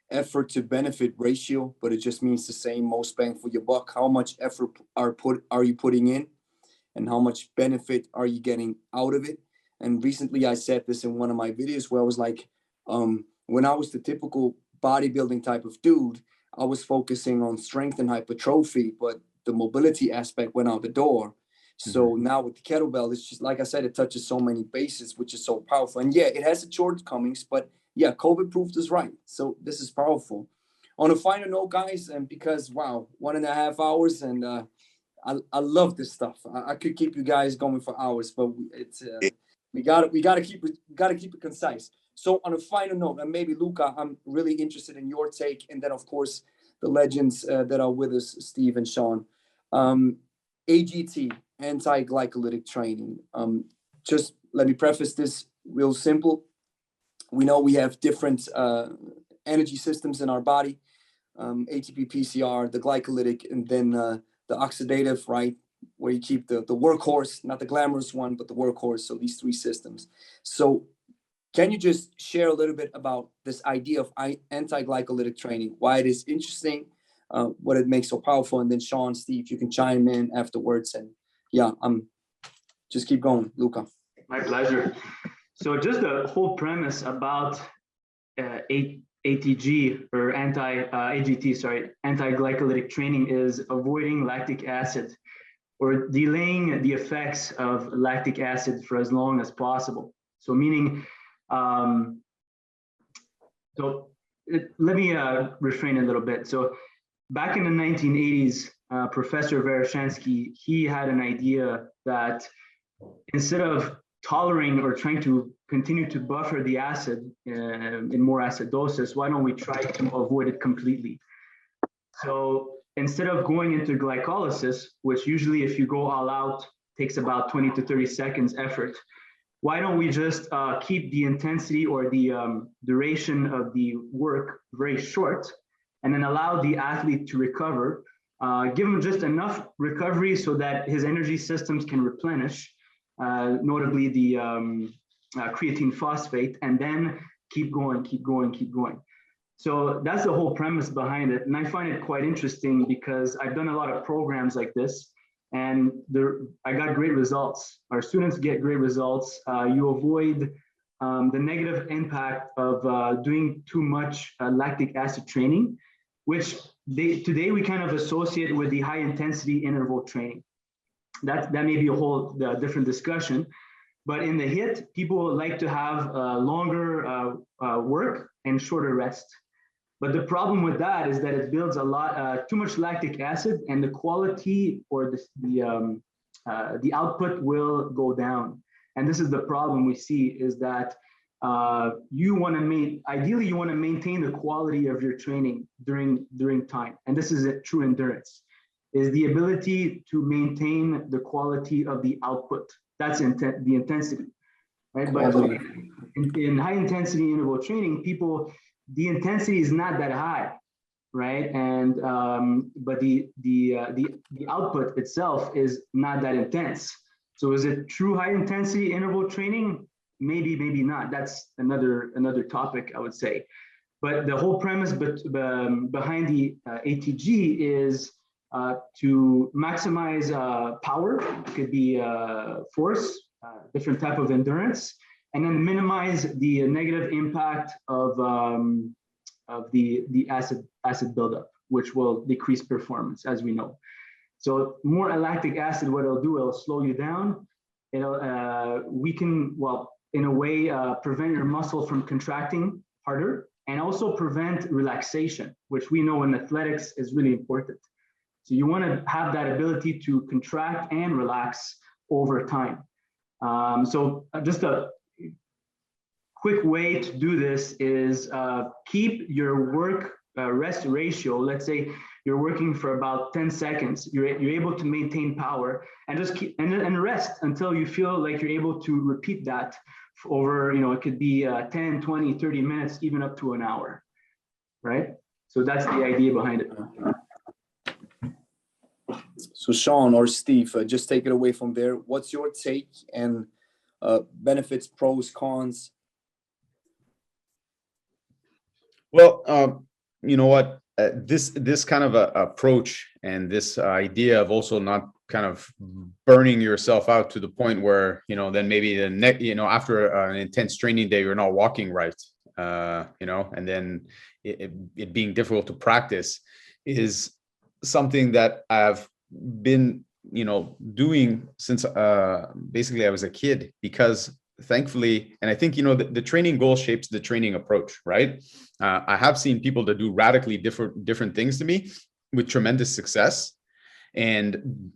effort to benefit ratio, but it just means the same, most bang for your buck. How much effort are you putting in, and how much benefit are you getting out of it? And recently I said this in one of my videos where I was like, when I was the typical bodybuilding type of dude, I was focusing on strength and hypertrophy, but the mobility aspect went out the door. So now with the kettlebell, it's just like I said, it touches so many bases, which is so powerful. And yeah, it has its shortcomings, but yeah, COVID proved us right. So this is powerful. On a final note, guys, and because wow, 1.5 hours, and I love this stuff. I could keep you guys going for hours, but it's we gotta keep it concise. So on a final note, and maybe Louka, I'm really interested in your take, and then of course the legends that are with us, Steve and Shawn. AGT, anti-glycolytic training. Just let me preface this real simple. We know we have different energy systems in our body, ATP, PCR, the glycolytic, and then the oxidative, right? Where you keep the workhorse, not the glamorous one, but the workhorse. So these three systems. So can you just share a little bit about this idea of anti-glycolytic training, why it is interesting, what it makes so powerful? And then Shawn, Steve, you can chime in afterwards. And yeah, just keep going, Louka. My pleasure. So just the whole premise about ATG or AGT, sorry, anti-glycolytic training is avoiding lactic acid or delaying the effects of lactic acid for as long as possible. So meaning, let me refrain a little bit. So back in the 1980s, Professor Veroshansky, he had an idea that instead of tolerating or trying to continue to buffer the acid in more acidosis, why don't we try to avoid it completely? So instead of going into glycolysis, which usually if you go all out takes about 20 to 30 seconds effort, why don't we just keep the intensity or the duration of the work very short, and then allow the athlete to recover, give him just enough recovery so that his energy systems can replenish, notably the creatine phosphate, and then keep going. So that's the whole premise behind it. And I find it quite interesting because I've done a lot of programs like this, and I got great results. Our students get great results. You avoid the negative impact of doing too much lactic acid training, which today we kind of associate with the high intensity interval training. That may be a whole different discussion. But in the HIIT, people like to have longer work and shorter rest. But the problem with that is that it builds a lot, too much lactic acid, and the quality or the output will go down. And this is the problem we see, is that ideally you want to maintain the quality of your training during time. And this is a true endurance, is the ability to maintain the quality of the output. That's the intensity, right? But in high intensity interval training, the intensity is not that high, right? And but the output itself is not that intense. So is it true high intensity interval training? Maybe, maybe not. That's another topic, I would say. But the whole premise behind the ATG is to maximize power. It could be force, different type of endurance, and then minimize the negative impact of the acid buildup, which will decrease performance, as we know. So more lactic acid, what it'll do, it'll slow you down. It'll weaken, well, in a way, prevent your muscle from contracting harder, and also prevent relaxation, which we know in athletics is really important. So you want to have that ability to contract and relax over time. So just a quick way to do this is keep your work rest ratio. Let's say you're working for about 10 seconds. You're able to maintain power and just keep and rest until you feel like you're able to repeat that over, it could be 10, 20, 30 minutes, even up to an hour, right? So that's the idea behind it. So Shawn or Steve, just take it away from there. What's your take and benefits, pros, cons? Well, you know what? This kind of a approach and this idea of also not kind of burning yourself out to the point where, then maybe the next, after an intense training day, you're not walking right, and then it being difficult to practice is something that I've been, doing since basically I was a kid, because thankfully, and I think, the training goal shapes the training approach, right? I have seen people that do radically different things to me with tremendous success. And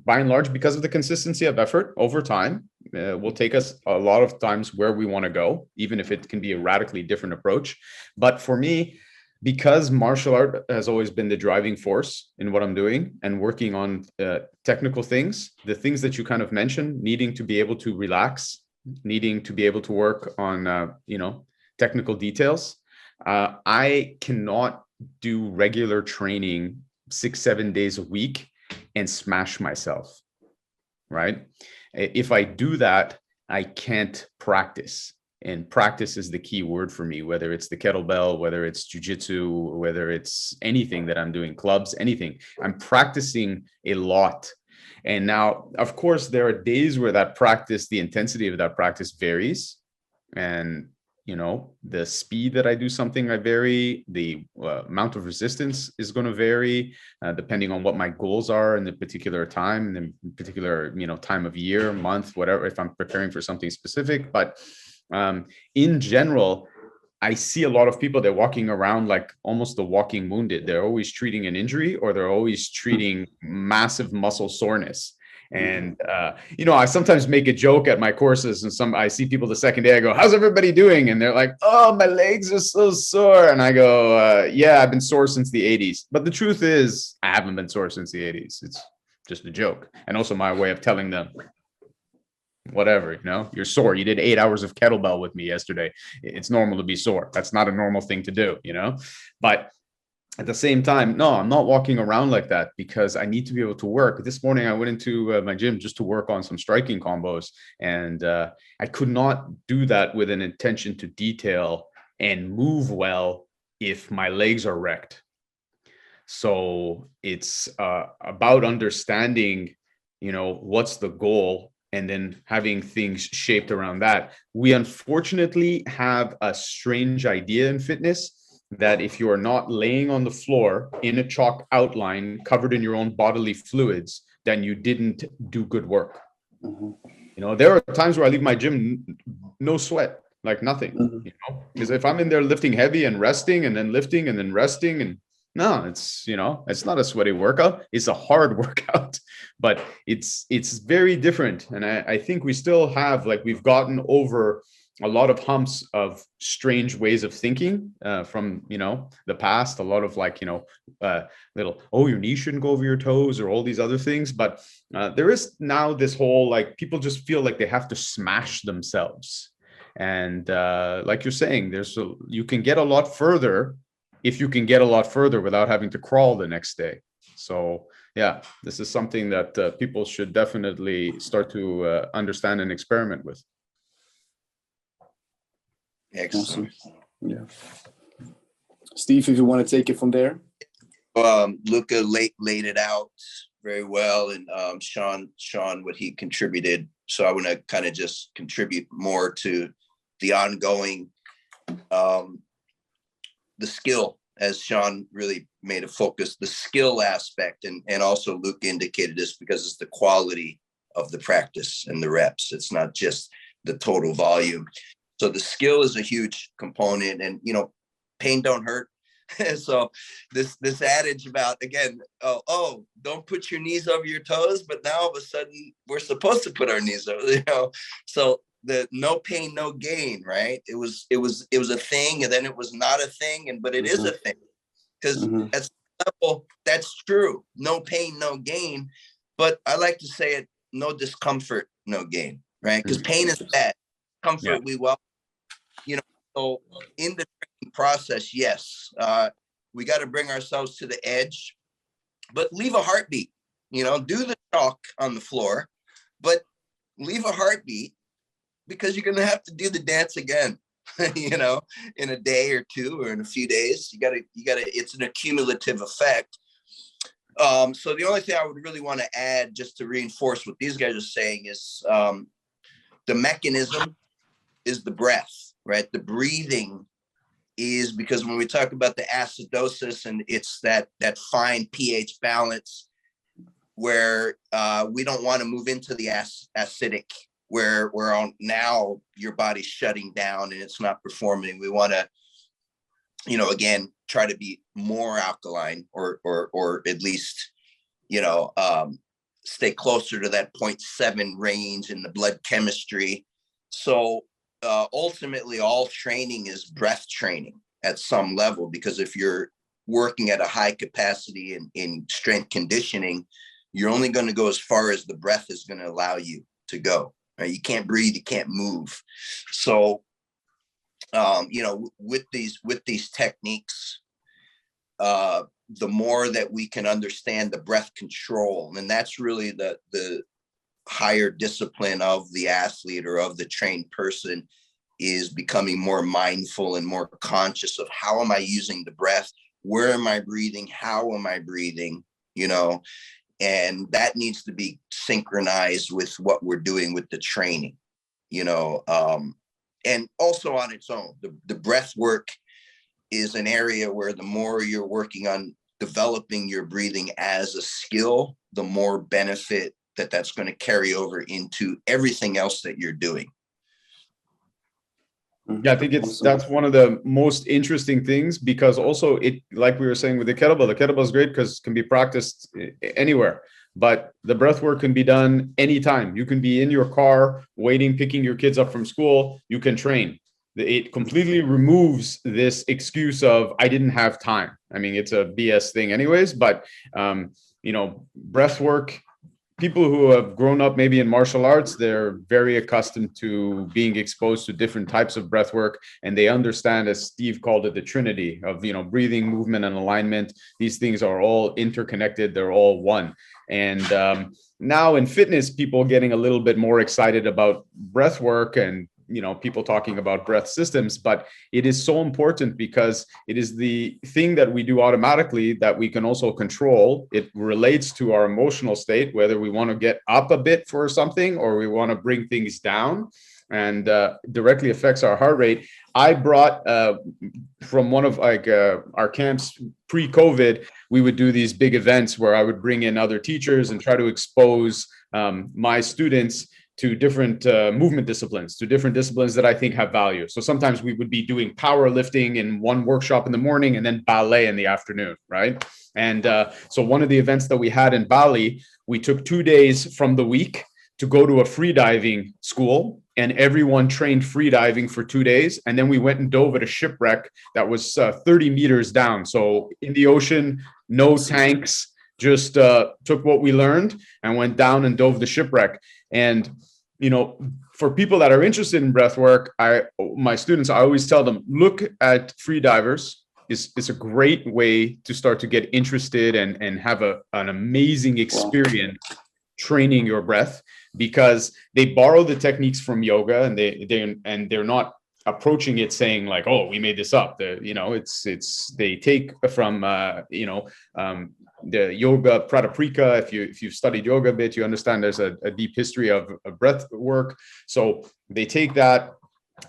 by and large, because of the consistency of effort over time, will take us a lot of times where we want to go, even if it can be a radically different approach. But for me, because martial art has always been the driving force in what I'm doing and working on technical things, the things that you kind of mentioned, needing to be able to relax, needing to be able to work on, technical details. I cannot do regular training 6-7 days a week and smash myself, right? If I do that, I can't practice. And practice is the key word for me, whether it's the kettlebell, whether it's jujitsu, whether it's anything that I'm doing, clubs, anything. I'm practicing a lot. And now, of course, there are days where that practice, the intensity of that practice varies. And, the speed that I do something, I vary. The amount of resistance is going to vary depending on what my goals are in the particular time, in the particular, time of year, month, whatever, if I'm preparing for something specific. But in general, I see a lot of people, they're walking around like almost the walking wounded. They're always treating an injury, or they're always treating massive muscle soreness. And, I sometimes make a joke at my courses, and I see people the second day, I go, how's everybody doing? And they're like, oh, my legs are so sore. And I go, yeah, I've been sore since the 80s. But the truth is, I haven't been sore since the 80s. It's just a joke. And also my way of telling them, whatever, you're sore. You did 8 hours of kettlebell with me yesterday. It's normal to be sore. That's not a normal thing to do, but at the same time, no, I'm not walking around like that, because I need to be able to work. This morning, I went into my gym just to work on some striking combos, and I could not do that with an intention to detail and move well if my legs are wrecked. So it's about understanding, what's the goal, and then having things shaped around that. We unfortunately have a strange idea in fitness that if you are not laying on the floor in a chalk outline covered in your own bodily fluids, then you didn't do good work. Mm-hmm. There are times where I leave my gym no sweat, like nothing, because if I'm in there lifting heavy and resting and then lifting and then resting, and no, it's, it's not a sweaty workout. It's a hard workout, but it's very different. And I think we still have, we've gotten over a lot of humps of strange ways of thinking from, the past, a lot of little, your knees shouldn't go over your toes, or all these other things. But there is now this whole, people just feel like they have to smash themselves. And like you're saying, you can get a lot further if you can get a lot further without having to crawl the next day. So yeah, this is something that people should definitely start to understand and experiment with. Excellent. Yeah. Steve, if you want to take it from there. Louka laid it out very well, and Shawn, what he contributed. So I want to kind of just contribute more to the ongoing, the skill, as Shawn really made a focus, the skill aspect, and also Louka indicated this because it's the quality of the practice and the reps. It's not just the total volume. So the skill is a huge component, and pain don't hurt. So this adage about, again, don't put your knees over your toes, but now all of a sudden we're supposed to put our knees over, So the no pain, no gain, right? It was a thing, and then it was not a thing, but it is a thing, because at some level that's true. No pain, no gain. But I like to say it: no discomfort, no gain, right? Because pain is bad. Comfort, we welcome. So in the training process, yes, we got to bring ourselves to the edge, but leave a heartbeat. Do the chalk on the floor, but leave a heartbeat, because you're going to have to do the dance again, in a day or two, or in a few days. You gotta, it's an accumulative effect. So the only thing I would really want to add, just to reinforce what these guys are saying, is the mechanism is the breath, right? The breathing is, because when we talk about the acidosis, and it's that fine pH balance, where we don't want to move into the acidic, where now your body's shutting down and it's not performing. We want to, again, try to be more alkaline, or at least, stay closer to that 0.7 range in the blood chemistry. So ultimately, all training is breath training at some level, because if you're working at a high capacity in strength conditioning, you're only going to go as far as the breath is going to allow you to go. Right? You can't breathe, you can't move. So, with these techniques, the more that we can understand the breath control, and that's really the higher discipline of the athlete or of the trained person, is becoming more mindful and more conscious of how am I using the breath, where am I breathing, how am I breathing, and that needs to be synchronized with what we're doing with the training, and also on its own. The breath work is an area where the more you're working on developing your breathing as a skill, the more benefit that's going to carry over into everything else that you're doing. Yeah, I think that's one of the most interesting things, because also it, like we were saying with the kettlebell is great because it can be practiced anywhere, but the breath work can be done anytime. You can be in your car waiting, picking your kids up from school, you can train. It completely removes this excuse of I didn't have time. I mean, it's a BS thing anyways, but breath work, people who have grown up maybe in martial arts, they're very accustomed to being exposed to different types of breath work, and they understand, as Steve called it, the trinity of breathing, movement, and alignment. These things are all interconnected, they're all one. And now in fitness, people getting a little bit more excited about breath work, and people talking about breath systems, but it is so important because it is the thing that we do automatically that we can also control. It relates to our emotional state, whether we want to get up a bit for something or we want to bring things down, and directly affects our heart rate. I brought from one of our camps pre-COVID, we would do these big events where I would bring in other teachers and try to expose my students to different movement disciplines, to different disciplines that I think have value. So sometimes we would be doing powerlifting in one workshop in the morning and then ballet in the afternoon, right? And so one of the events that we had in Bali, we took 2 days from the week to go to a freediving school, and everyone trained freediving for 2 days. And then we went and dove at a shipwreck that was 30 meters down. So in the ocean, no tanks, just took what we learned and went down and dove the shipwreck. And for people that are interested in breath work, my students, I always tell them, look at free divers. It's a great way to start to get interested and have an amazing experience training your breath, because they borrow the techniques from yoga, and they're not approaching it saying like, oh, we made this up. They take from the yoga pradaprika. If you've studied yoga a bit, you understand there's a deep history of breath work. So they take that,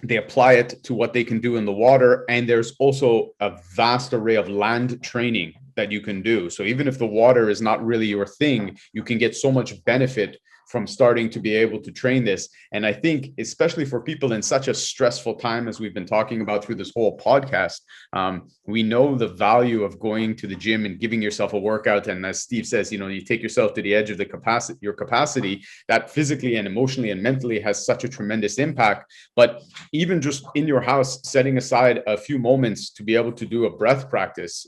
they apply it to what they can do in the water, and there's also a vast array of land training that you can do. So even if the water is not really your thing, you can get so much benefit from starting to be able to train this. And I think, especially for people in such a stressful time as we've been talking about through this whole podcast, we know the value of going to the gym and giving yourself a workout. And as Steve says, you take yourself to the edge of your capacity, that physically and emotionally and mentally has such a tremendous impact. But even just in your house, setting aside a few moments to be able to do a breath practice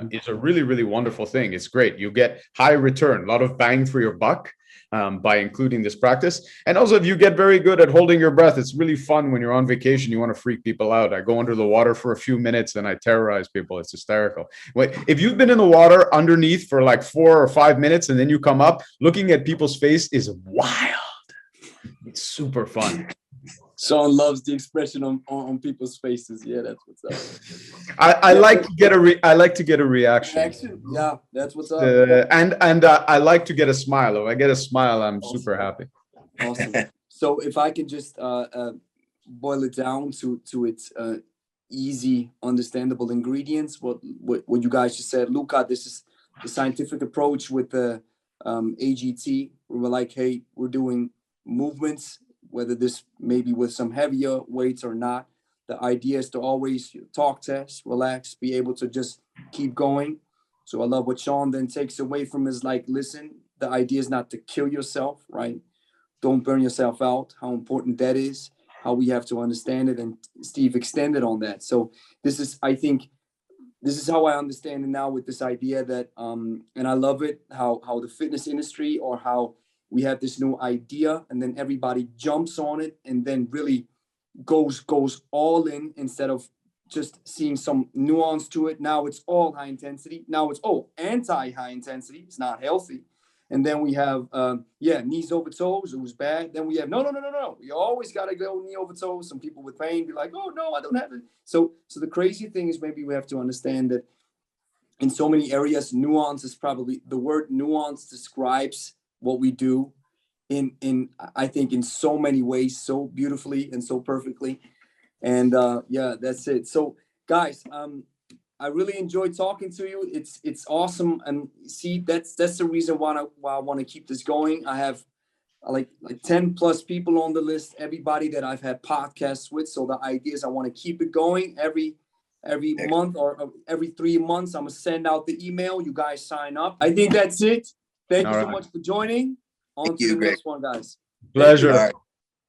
is a really, really wonderful thing. It's great. You get high return, a lot of bang for your buck by including this practice. And also, if you get very good at holding your breath, it's really fun when you're on vacation. You want to freak people out. I go under the water for a few minutes and I terrorize people. It's hysterical. Wait, if you've been in the water underneath for like 4 or 5 minutes and then you come up, looking at people's face is wild. It's super fun. Shawn loves the expression on people's faces. Yeah, that's what's up. I like to get a reaction. Yeah, that's what's up. And I like to get a smile. If I get a smile, I'm super happy. Awesome. So if I can just boil it down to its easy, understandable ingredients, what you guys just said, Louka, this is the scientific approach with the AGT. We're like, hey, we're doing movements, whether this may be with some heavier weights or not. The idea is to always talk, test, relax, be able to just keep going. So I love what Shawn then takes away from is like, listen, the idea is not to kill yourself, right? Don't burn yourself out, how important that is, how we have to understand it. And Steve extended on that. So I think this is how I understand it now with this idea that, and I love it, how the fitness industry or how we have this new idea and then everybody jumps on it and then really goes all in instead of just seeing some nuance to it. Now it's all high intensity. Now it's anti-high intensity. It's not healthy. And then we have, knees over toes. It was bad. Then we have, no. You always got to go knee over toes. Some people with pain be like, oh, no, I don't have it. So the crazy thing is maybe we have to understand that in so many areas, nuance is probably, the word nuance describes what we do in I think in so many ways, so beautifully and so perfectly. And that's it. So guys, I really enjoyed talking to you. It's awesome. And see, that's the reason why I want to keep this going. I have like 10 plus people on the list, everybody that I've had podcasts with. So the idea is I want to keep it going every month or every 3 months. I'm gonna send out the email. You guys sign up. I think that's it. Thank you so much for joining. On to the next one, guys. Pleasure.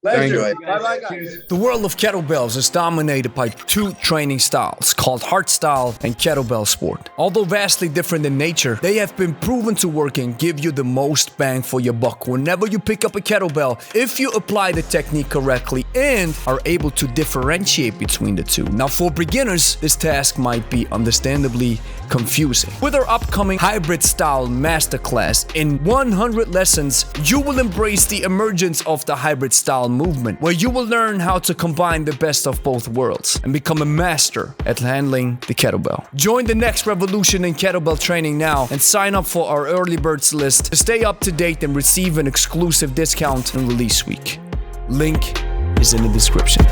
Pleasure. Bye-bye, guys. The world of kettlebells is dominated by two training styles called hardstyle and kettlebell sport. Although vastly different in nature, they have been proven to work and give you the most bang for your buck whenever you pick up a kettlebell if you apply the technique correctly and are able to differentiate between the two. Now for beginners, this task might be understandably confusing. With our upcoming hybrid style masterclass, in 100 lessons, you will embrace the emergence of the hybrid style movement, where you will learn how to combine the best of both worlds and become a master at handling the kettlebell. Join the next revolution in kettlebell training now and sign up for our early birds list to stay up to date and receive an exclusive discount in release week. Link is in the description.